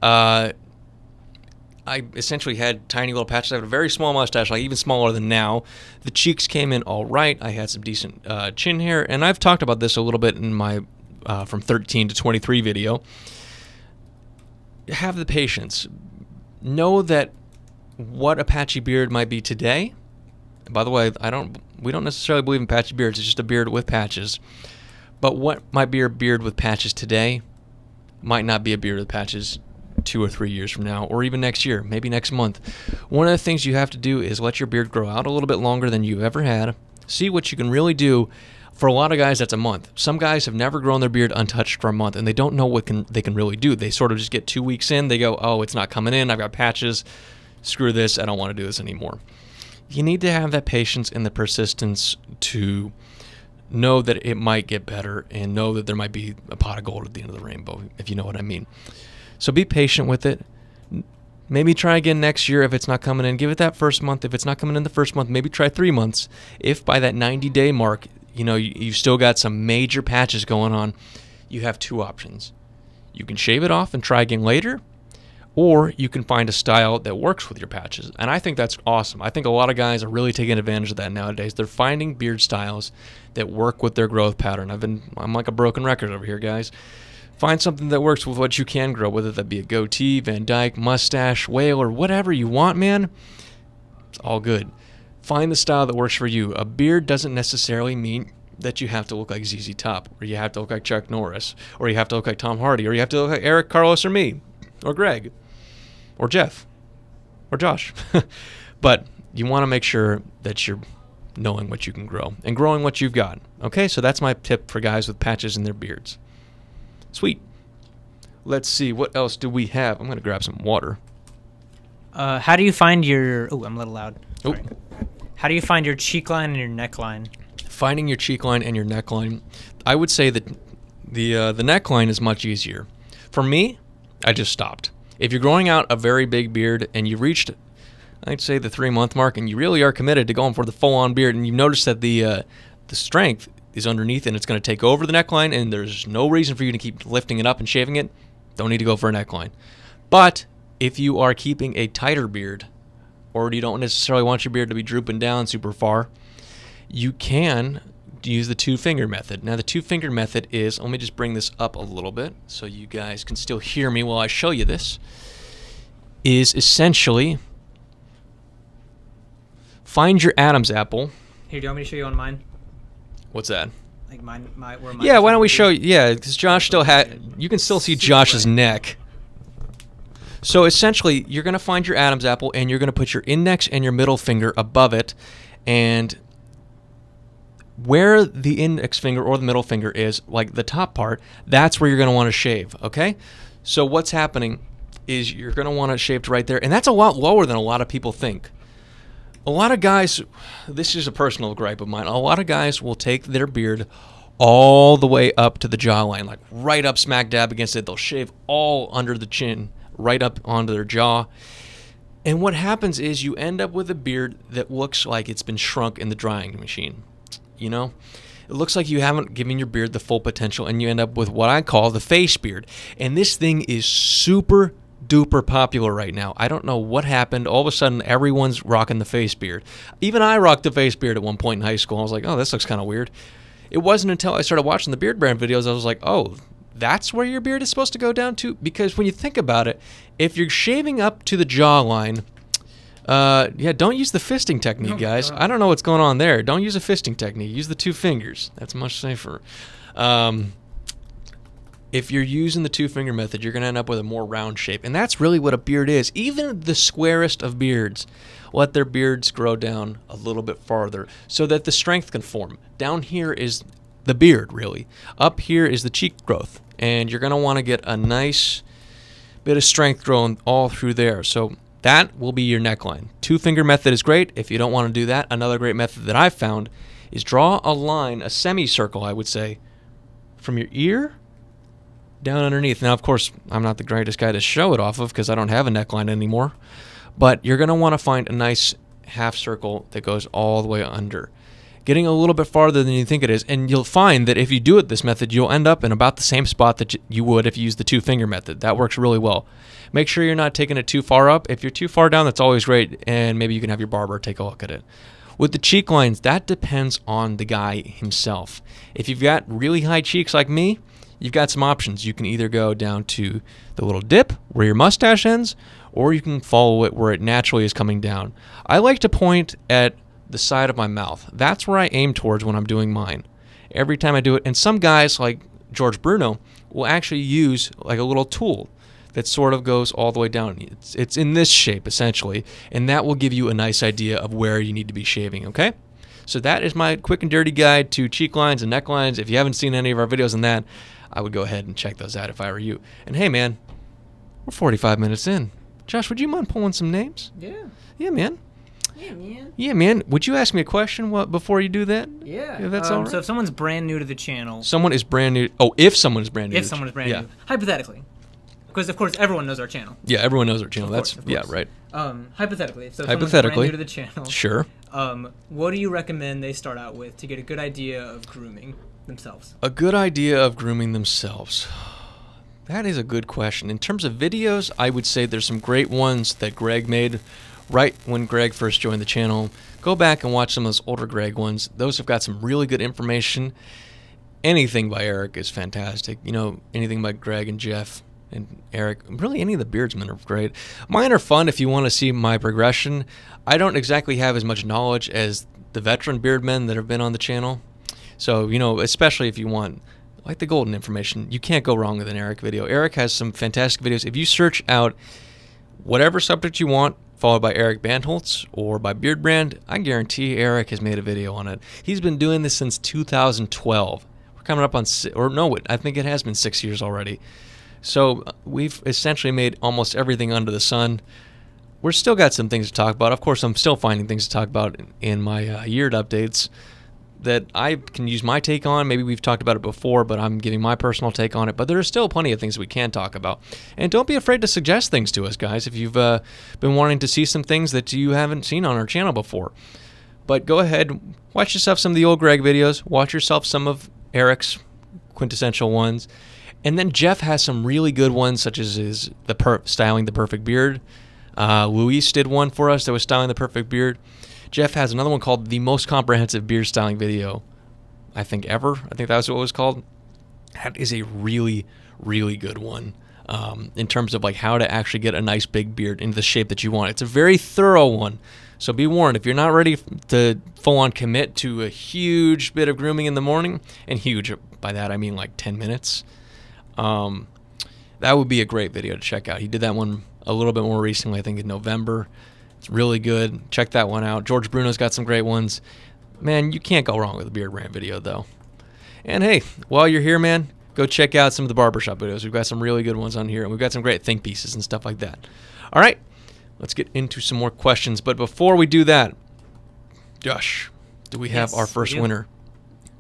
S2: I essentially had tiny little patches. I had a very small mustache, like even smaller than now. The cheeks came in all right. I had some decent chin hair. And I've talked about this a little bit in my from 13 to 23 video. Have the patience. Know that what a patchy beard might be today. By the way, we don't necessarily believe in patchy beards. It's just a beard with patches. But what might be a beard with patches today might not be a beard with patches 2 or 3 years from now, or even next year, maybe next month. One of the things you have to do is let your beard grow out a little bit longer than you've ever had. See what you can really do. For a lot of guys, that's a month. Some guys have never grown their beard untouched for a month, and they don't know what they can really do. They sort of just get 2 weeks in. They go, oh, it's not coming in. I've got patches. Screw this. I don't want to do this anymore. You need to have that patience and the persistence to know that it might get better and know that there might be a pot of gold at the end of the rainbow, if you know what I mean. So be patient with it. Maybe try again next year if it's not coming in. Give it that first month. If it's not coming in the first month, maybe try 3 months. If by that 90-day mark, you've still got some major patches going on, you have 2 options. You can shave it off and try again later, or you can find a style that works with your patches. And I think that's awesome. I think a lot of guys are really taking advantage of that nowadays. They're finding beard styles that work with their growth pattern. I'm like a broken record over here, guys. Find something that works with what you can grow, whether that be a goatee, Van Dyke, mustache, whale, or whatever you want, man. It's all good. Find the style that works for you. A beard doesn't necessarily mean that you have to look like ZZ Top, or you have to look like Chuck Norris, or you have to look like Tom Hardy, or you have to look like Eric, Carlos, or me, or Greg, or Jeff, or Josh. But you want to make sure that you're knowing what you can grow and growing what you've got. Okay, so that's my tip for guys with patches in their beards. Sweet. Let's see, what else do we have? I'm going to grab some water.
S1: How do you find your... Oh, I'm a little loud. Sorry. How do you find your cheek line and your neckline?
S2: Finding your cheek line and your neckline. I would say that the neckline is much easier. For me, I just stopped. If you're growing out a very big beard and you've reached, I'd say, the 3-month mark, and you really are committed to going for the full-on beard, and you've noticed that the strength is underneath and it's going to take over the neckline, and there's no reason for you to keep lifting it up and shaving it, don't need to go for a neckline. But if you are keeping a tighter beard, or you don't necessarily want your beard to be drooping down super far, you can use the 2-finger method. Now the 2-finger method is, let me just bring this up a little bit so you guys can still hear me while I show you this, is essentially find your Adam's apple.
S1: Here, do you want me to show you on mine?
S2: What's that?
S1: Like where mine
S2: yeah, why don't we show you? Yeah, because Josh still had, you can still see Josh's neck. So essentially, you're going to find your Adam's apple and you're going to put your index and your middle finger above it, and where the index finger or the middle finger is, like the top part, that's where you're going to want to shave, okay? So what's happening is you're going to want to shave right there, and that's a lot lower than a lot of people think. A lot of guys, this is a personal gripe of mine, a lot of guys will take their beard all the way up to the jawline, like right up smack dab against it. They'll shave all under the chin, right up onto their jaw. And what happens is you end up with a beard that looks like it's been shrunk in the drying machine. You know, it looks like you haven't given your beard the full potential, and you end up with what I call the face beard. And this thing is super duper popular right now. I don't know what happened. All of a sudden, everyone's rocking the face beard. Even I rocked the face beard at one point in high school. I was like, oh, this looks kind of weird. It wasn't until I started watching the Beardbrand videos I was like, oh, that's where your beard is supposed to go down to? Because when you think about it, if you're shaving up to the jawline, yeah, don't use the fisting technique, guys. I don't know what's going on there. Don't use a fisting technique. Use the 2 fingers. That's much safer. If you're using the 2-finger method, you're going to end up with a more round shape. And that's really what a beard is. Even the squarest of beards let their beards grow down a little bit farther so that the strength can form. Down here is the beard, really. Up here is the cheek growth. And you're going to want to get a nice bit of strength growing all through there. So that will be your neckline. 2-finger method is great. If you don't want to do that, another great method that I've found is draw a line, a semicircle, I would say, from your ear down underneath. Now, of course, I'm not the greatest guy to show it off of because I don't have a neckline anymore. But you're going to want to find a nice half circle that goes all the way under, getting a little bit farther than you think it is. And you'll find that if you do it this method, you'll end up in about the same spot that you would if you use the 2-finger method. That works really well. Make sure you're not taking it too far up. If you're too far down, that's always great, and maybe you can have your barber take a look at it. With the cheek lines, that depends on the guy himself. If you've got really high cheeks like me, you've got some options. You can either go down to the little dip where your mustache ends, or you can follow it where it naturally is coming down. I like to point at the side of my mouth. That's where I aim towards when I'm doing mine. Every time I do it, and some guys like George Bruno will actually use like a little tool that sort of goes all the way down. It's in this shape essentially, and that will give you a nice idea of where you need to be shaving, okay? So that is my quick and dirty guide to cheek lines and neck lines. If you haven't seen any of our videos on that, I would go ahead and check those out if I were you. And hey man, we're 45 minutes in. Josh, would you mind pulling some names?
S1: Yeah.
S2: Yeah, man.
S1: Yeah, man.
S2: Yeah, man. Would you ask me a question before you do that?
S1: Yeah.
S2: If that's all right.
S1: So if someone's brand new to the channel.
S2: Someone is brand new. Oh, if someone is brand new.
S1: If someone is brand new. Hypothetically. Because, of course, everyone knows our channel.
S2: Yeah, everyone knows our channel.
S1: Of course.
S2: Yeah, right.
S1: Hypothetically. So if someone's brand new to the channel.
S2: Sure.
S1: What do you recommend they start out with to get a good idea of grooming themselves?
S2: A good idea of grooming themselves. That is a good question. In terms of videos, I would say there's some great ones that Greg made right when Greg first joined the channel. Go back and watch some of those older Greg ones. Those have got some really good information. Anything by Eric is fantastic. You know, anything by Greg and Jeff and Eric, really any of the beardsmen are great. Mine are fun if you want to see my progression. I don't exactly have as much knowledge as the veteran beardmen that have been on the channel. So, you know, especially if you want like the golden information, you can't go wrong with an Eric video. Eric has some fantastic videos. If you search out whatever subject you want, followed by Eric Bandholtz or by Beardbrand, I guarantee Eric has made a video on it. He's been doing this since 2012. We're coming up on, I think it has been 6 years already. So we've essentially made almost everything under the sun. We're still got some things to talk about. Of course, I'm still finding things to talk about in my yeared updates that I can use my take on. Maybe we've talked about it before, but I'm giving my personal take on it. But there are still plenty of things we can talk about. And don't be afraid to suggest things to us, guys, if you've been wanting to see some things that you haven't seen on our channel before. But go ahead, watch yourself some of the old Greg videos. Watch yourself some of Eric's quintessential ones. And then Jeff has some really good ones, such as his Styling the Perfect Beard. Luis did one for us that was Styling the Perfect Beard. Jeff has another one called The Most Comprehensive Beard Styling Video, I think, ever. I think that's what it was called. That is a really, really good one in terms of like how to actually get a nice big beard into the shape that you want. It's a very thorough one. So be warned, if you're not ready to full-on commit to a huge bit of grooming in the morning, and huge, by that I mean like 10 minutes, that would be a great video to check out. He did that one a little bit more recently, I think in November. It's really good. Check that one out. George Bruno's got some great ones. Man, you can't go wrong with a Beardbrand video, though. And hey, while you're here, man, go check out some of the barbershop videos. We've got some really good ones on here, and we've got some great think pieces and stuff like that. All right, let's get into some more questions. But before we do that, Josh, do we have our first winner?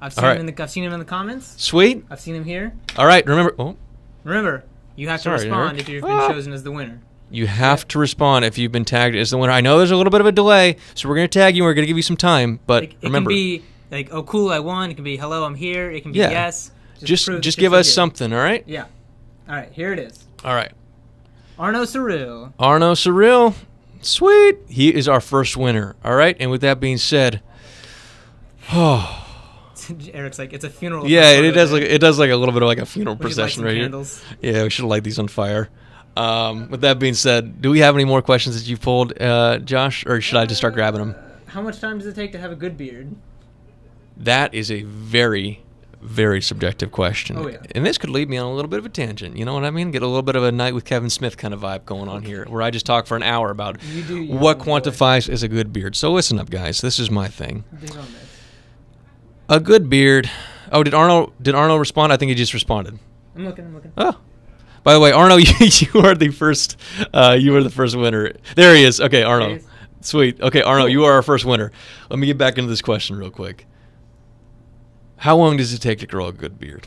S1: I've seen him in the comments.
S2: Sweet.
S1: I've seen him here.
S2: All right, remember,
S1: you have to respond Eric. If you've been chosen as the winner.
S2: You have to respond if you've been tagged as the winner. I know there's a little bit of a delay, so we're going to tag you. We're going to give you some time, but remember.
S1: It can be like, oh, cool, I won. It can be, hello, I'm here. It can be yes.
S2: Just give us something, all right?
S1: Yeah. All right, here it is.
S2: All right.
S1: Arno Cyril.
S2: Arno Cyril. Sweet. He is our first winner, all right? And with that being said,
S1: Eric's like, it's a funeral.
S2: Yeah, it does like a little bit of like a funeral procession right
S1: candles.
S2: Here. Yeah, we should light these on fire. With that being said, do we have any more questions that you pulled, Josh, or should I just start grabbing them?
S1: How much time does it take to have a good beard?
S2: That is a very, very subjective question.
S1: Oh, yeah.
S2: And this could lead me on a little bit of a tangent. You know what I mean? Get a little bit of a Night with Kevin Smith kind of vibe going on here, where I just talk for an hour about what quantifies as a good beard. So listen up, guys. This is my thing. A good beard. Oh, did Arno respond? I think he just responded.
S1: I'm looking.
S2: Oh. By the way, Arno, you are the first. You were the first winner. There he is. Okay, Arno. Sweet. Okay, Arno, you are our first winner. Let me get back into this question real quick. How long does it take to grow a good beard?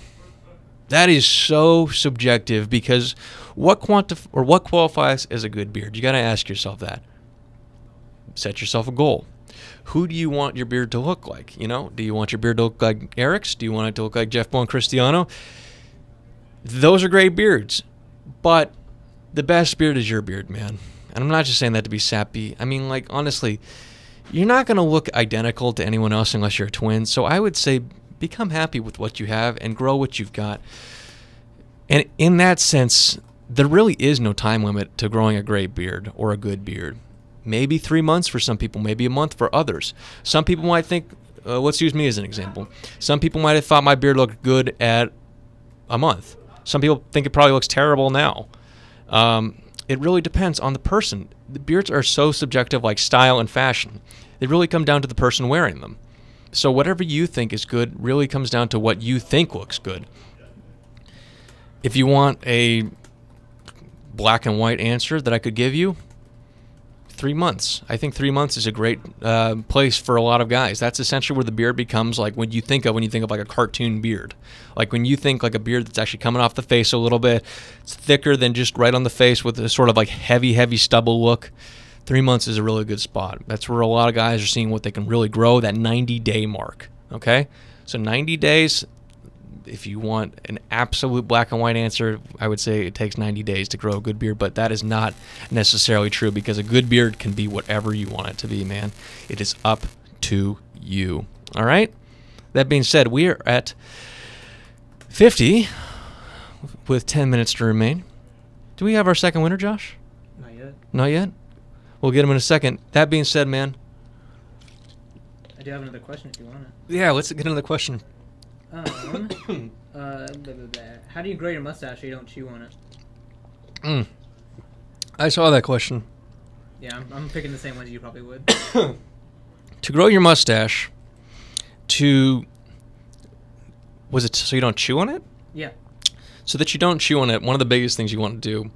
S2: That is so subjective because what qualifies as a good beard? You got to ask yourself that. Set yourself a goal. Who do you want your beard to look like? You know, do you want your beard to look like Eric's? Do you want it to look like Jeff Bowen Cristiano? Those are great beards, but the best beard is your beard, man. And I'm not just saying that to be sappy. I mean, like, honestly, you're not going to look identical to anyone else unless you're a twin. So I would say become happy with what you have and grow what you've got. And in that sense, there really is no time limit to growing a great beard or a good beard. Maybe 3 months for some people, maybe a month for others. Some people might think, let's use me as an example. Some people might have thought my beard looked good at a month. Some people think it probably looks terrible now. It really depends on the person. The beards are so subjective, like style and fashion. They really come down to the person wearing them. So whatever you think is good really comes down to what you think looks good. If you want a black and white answer that I could give you, 3 months. I think 3 months is a great place for a lot of guys. That's essentially where the beard becomes like when you think of like a cartoon beard. Like when you think like a beard that's actually coming off the face a little bit. It's thicker than just right on the face with a sort of like heavy stubble look. 3 months is a really good spot. That's where a lot of guys are seeing what they can really grow, that 90-day mark. Okay? So 90 days, if you want an absolute black and white answer, I would say it takes 90 days to grow a good beard, but that is not necessarily true because a good beard can be whatever you want it to be, man. It is up to you. All right? That being said, we are at 50 with 10 minutes to remain. Do we have our second winner, Josh?
S1: Not yet.
S2: Not yet? We'll get him in a second. That being said, man.
S1: I do have another question if you want it.
S2: Yeah, let's get another question.
S1: Blah, blah, blah. How do you grow your mustache so you don't chew on it?
S2: I saw that question.
S1: Yeah, I'm picking the same ones you probably would.
S2: To grow your mustache, was it so you don't chew on it?
S1: Yeah.
S2: So that you don't chew on it, one of the biggest things you want to do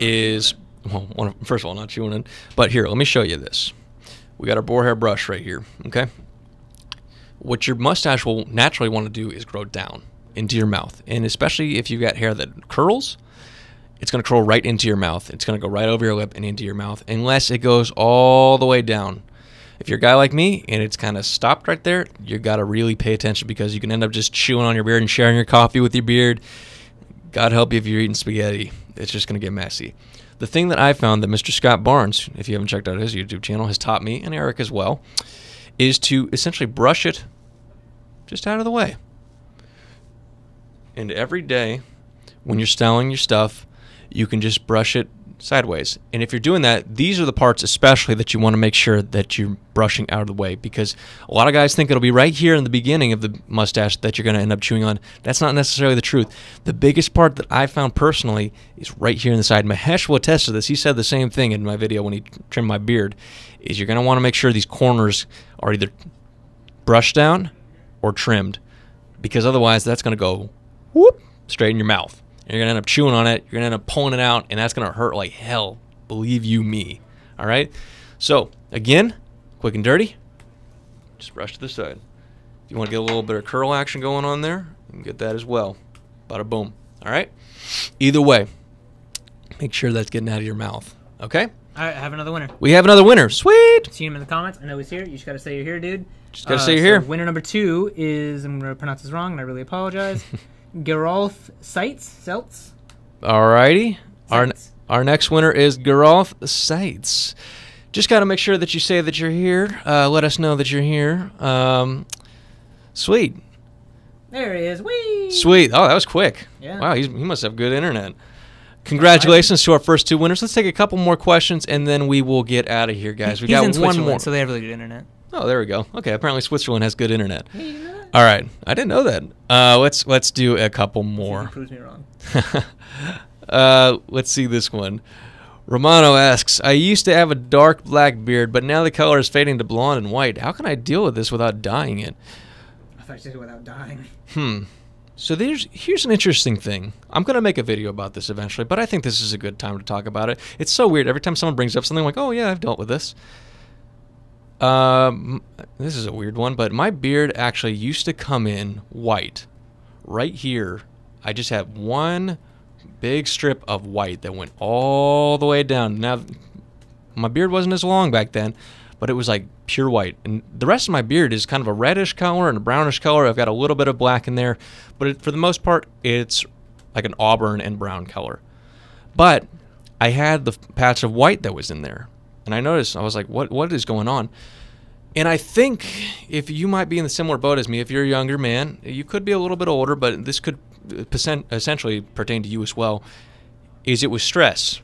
S2: is, well, first of all, not chewing it. But here, let me show you this. We got our boar hair brush right here, okay? What your mustache will naturally want to do is grow down into your mouth. And especially if you've got hair that curls, it's going to curl right into your mouth. It's going to go right over your lip and into your mouth, unless it goes all the way down. If you're a guy like me and it's kind of stopped right there, you got to really pay attention because you can end up just chewing on your beard and sharing your coffee with your beard. God help you if you're eating spaghetti. It's just going to get messy. The thing that I found that Mr. Scott Barnes, if you haven't checked out his YouTube channel, has taught me, and Eric as well, is to essentially brush it just out of the way. And every day when you're styling your stuff, you can just brush it sideways. And if you're doing that, these are the parts especially that you want to make sure that you're brushing out of the way, because a lot of guys think it'll be right here in the beginning of the mustache that you're going to end up chewing on. That's not necessarily the truth. The biggest part that I found personally is right here in the side. Mahesh will attest to this. He said the same thing in my video when he trimmed my beard, is you're going to want to make sure these corners are either brushed down or trimmed, because otherwise that's going to go whoop straight in your mouth. And you're going to end up chewing on it, you're going to end up pulling it out, and that's going to hurt like hell, believe you me. All right? So, again, quick and dirty, just brush to the side. If you want to get a little bit of curl action going on there, you can get that as well. Bada boom. All right? Either way, make sure that's getting out of your mouth. Okay?
S1: All right, I have another winner.
S2: We have another winner. Sweet!
S1: See him in the comments. I know he's here. You just got to say you're here, dude.
S2: Just got to say you're here.
S1: Winner number 2 is, I'm going to pronounce this wrong, and I really apologize, Gerolf Seitz.
S2: Alrighty. Our next winner is Gerolf Seitz. Just got to make sure that you say that you're here. Let us know that you're here. Sweet.
S1: There he is. Whee!
S2: Sweet. Oh, that was quick.
S1: Yeah.
S2: Wow, he must have good internet. Congratulations to our first 2 winners. Let's take a couple more questions, and then we will get out of here, guys. We got one more.
S1: So they have really good internet.
S2: Oh, there we go. Okay, apparently Switzerland has good internet. Hey, you know that? All right, I didn't know that. Let's do a couple more.
S1: Proves me wrong.
S2: Let's see this one. Romano asks, I used to have a dark black beard, but now the color is fading to blonde and white. How can I deal with this without dyeing it?
S1: I thought you said without dying.
S2: So here's an interesting thing. I'm going to make a video about this eventually, but I think this is a good time to talk about it. It's so weird. Every time someone brings up something, I'm like, oh, yeah, I've dealt with this. This is a weird one, but my beard actually used to come in white right here I just had one big strip of white that went all the way down. Now, my beard wasn't as long back then, but it was like pure white. And the rest of my beard is kind of a reddish color and a brownish color. I've got a little bit of black in there, but for the most part, it's like an auburn and brown color. But I had the patch of white that was in there. And I noticed, I was like, what is going on? And I think if you might be in the similar boat as me, if you're a younger man, you could be a little bit older, but this could essentially pertain to you as well, is it was stress.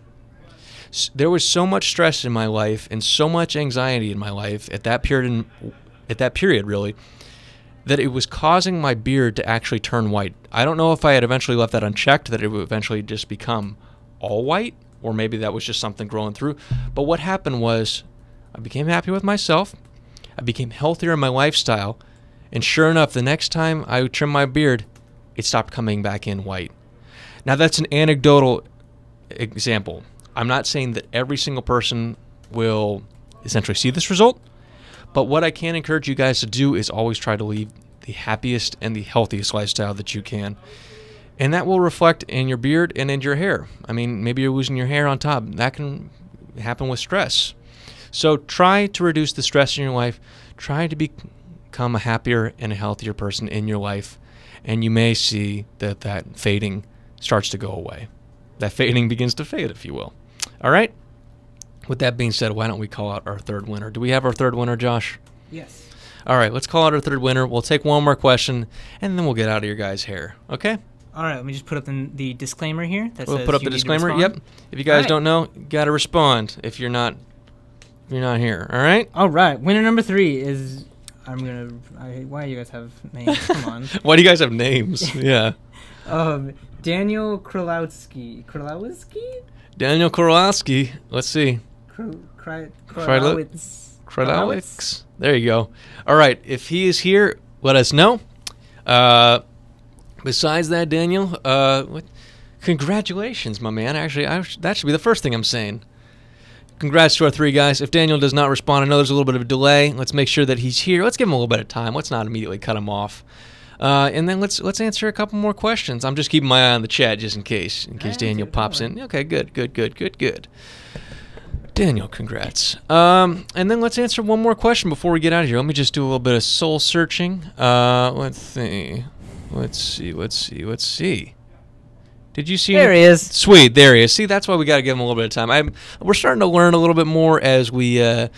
S2: There was so much stress in my life and so much anxiety in my life at that period really, that it was causing my beard to actually turn white. I don't know if I had eventually left that unchecked, that it would eventually just become all white, or maybe that was just something growing through. But what happened was I became happy with myself. I became healthier in my lifestyle. And sure enough, the next time I trimmed my beard, it stopped coming back in white. Now, that's an anecdotal example. I'm not saying that every single person will essentially see this result. But what I can encourage you guys to do is always try to lead the happiest and the healthiest lifestyle that you can. And that will reflect in your beard and in your hair. I mean, maybe you're losing your hair on top. That can happen with stress. So try to reduce the stress in your life. Try to become a happier and a healthier person in your life. And you may see that that fading starts to go away. That fading begins to fade, if you will. All right? With that being said, why don't we call out our third winner? Do we have our third winner, Josh?
S1: Yes.
S2: All right, let's call out our third winner. We'll take one more question, and then we'll get out of your guys' hair. Okay?
S1: All right, let me just put up the disclaimer here.
S2: We'll put up the disclaimer. Yep. If you guys don't know, you got to respond if you're not here. All right?
S1: All right. Winner number 3 is... why do you guys have names? Come on.
S2: Why do you guys have names? Yeah.
S1: Daniel Krolowski.
S2: Daniel Krolowski. Let's see. Krolowicz. There you go. All right. If he is here, let us know. Besides that, Daniel, congratulations, my man. Actually, that should be the first thing I'm saying. Congrats to our 3 guys. If Daniel does not respond, I know there's a little bit of a delay. Let's make sure that he's here. Let's give him a little bit of time. Let's not immediately cut him off. And then let's answer a couple more questions. I'm just keeping my eye on the chat just in case Daniel pops in. Okay, good. Daniel, congrats. And then let's answer one more question before we get out of here. Let me just do a little bit of soul searching. Let's see. Did you see?
S1: There he is.
S2: Sweet, there he is. See, that's why we got to give him a little bit of time. We're starting to learn a little bit more as we, as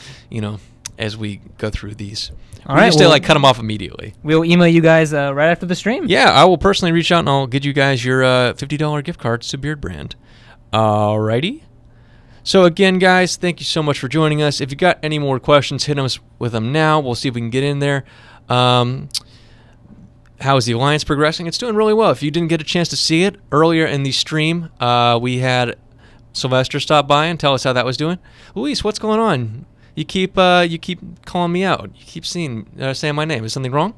S2: we go through these.
S1: All right,
S2: used to cut them off immediately.
S1: We'll email you guys right after the stream.
S2: Yeah, I will personally reach out and I'll get you guys your $50 gift cards to Beardbrand. Alrighty. So again, guys, thank you so much for joining us. If you got any more questions, hit us with them now. We'll see if we can get in there. How is the Alliance progressing? It's doing really well. If you didn't get a chance to see it earlier in the stream, we had Sylvester stop by and tell us how that was doing. Luis, what's going on? You keep calling me out. You keep saying my name. Is something wrong?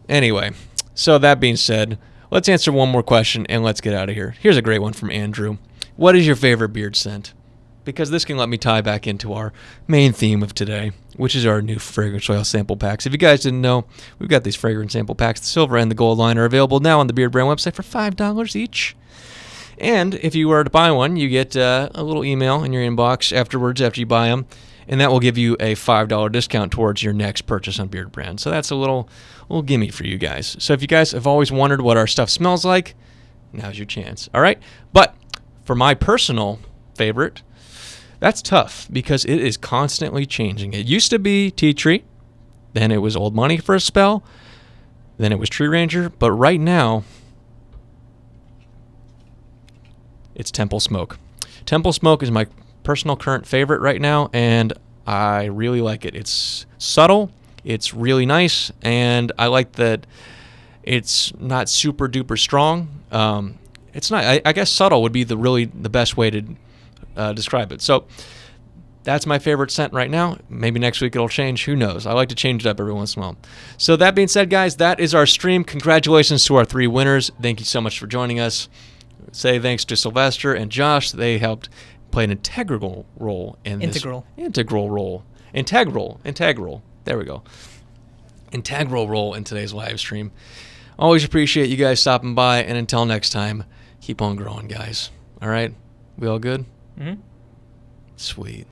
S2: Anyway, so that being said, let's answer one more question and let's get out of here. Here's a great one from Andrew. What is your favorite beard scent? Because this can let me tie back into our main theme of today, which is our new fragrance oil sample packs. If you guys didn't know, we've got these fragrance sample packs. The silver and the gold line are available now on the Beardbrand website for $5 each. And if you were to buy one, you get a little email in your inbox afterwards after you buy them, and that will give you a $5 discount towards your next purchase on Beardbrand. So that's a little gimme for you guys. So if you guys have always wondered what our stuff smells like, now's your chance. All right? But for my personal favorite, that's tough because it is constantly changing. It used to be Tea Tree, then it was Old Money for a spell, then it was Tree Ranger, but right now it's Temple Smoke. Temple Smoke is my personal current favorite right now, and I really like it. It's subtle, it's really nice, and I like that it's not super duper strong. It's not. I guess subtle would be the best way to describe it. So that's my favorite scent right now. Maybe next week it'll change. Who knows? I like to change it up every once in a while. So that being said, guys, that is our stream. Congratulations to our 3 winners. Thank you so much for joining us. Say thanks to Sylvester and Josh. They helped play an integral role in this. Integral role. There we go. Integral role in today's live stream. Always appreciate you guys stopping by, and until next time, keep on growing, guys. All right? We all good?
S1: Mm-hmm.
S2: Sweet.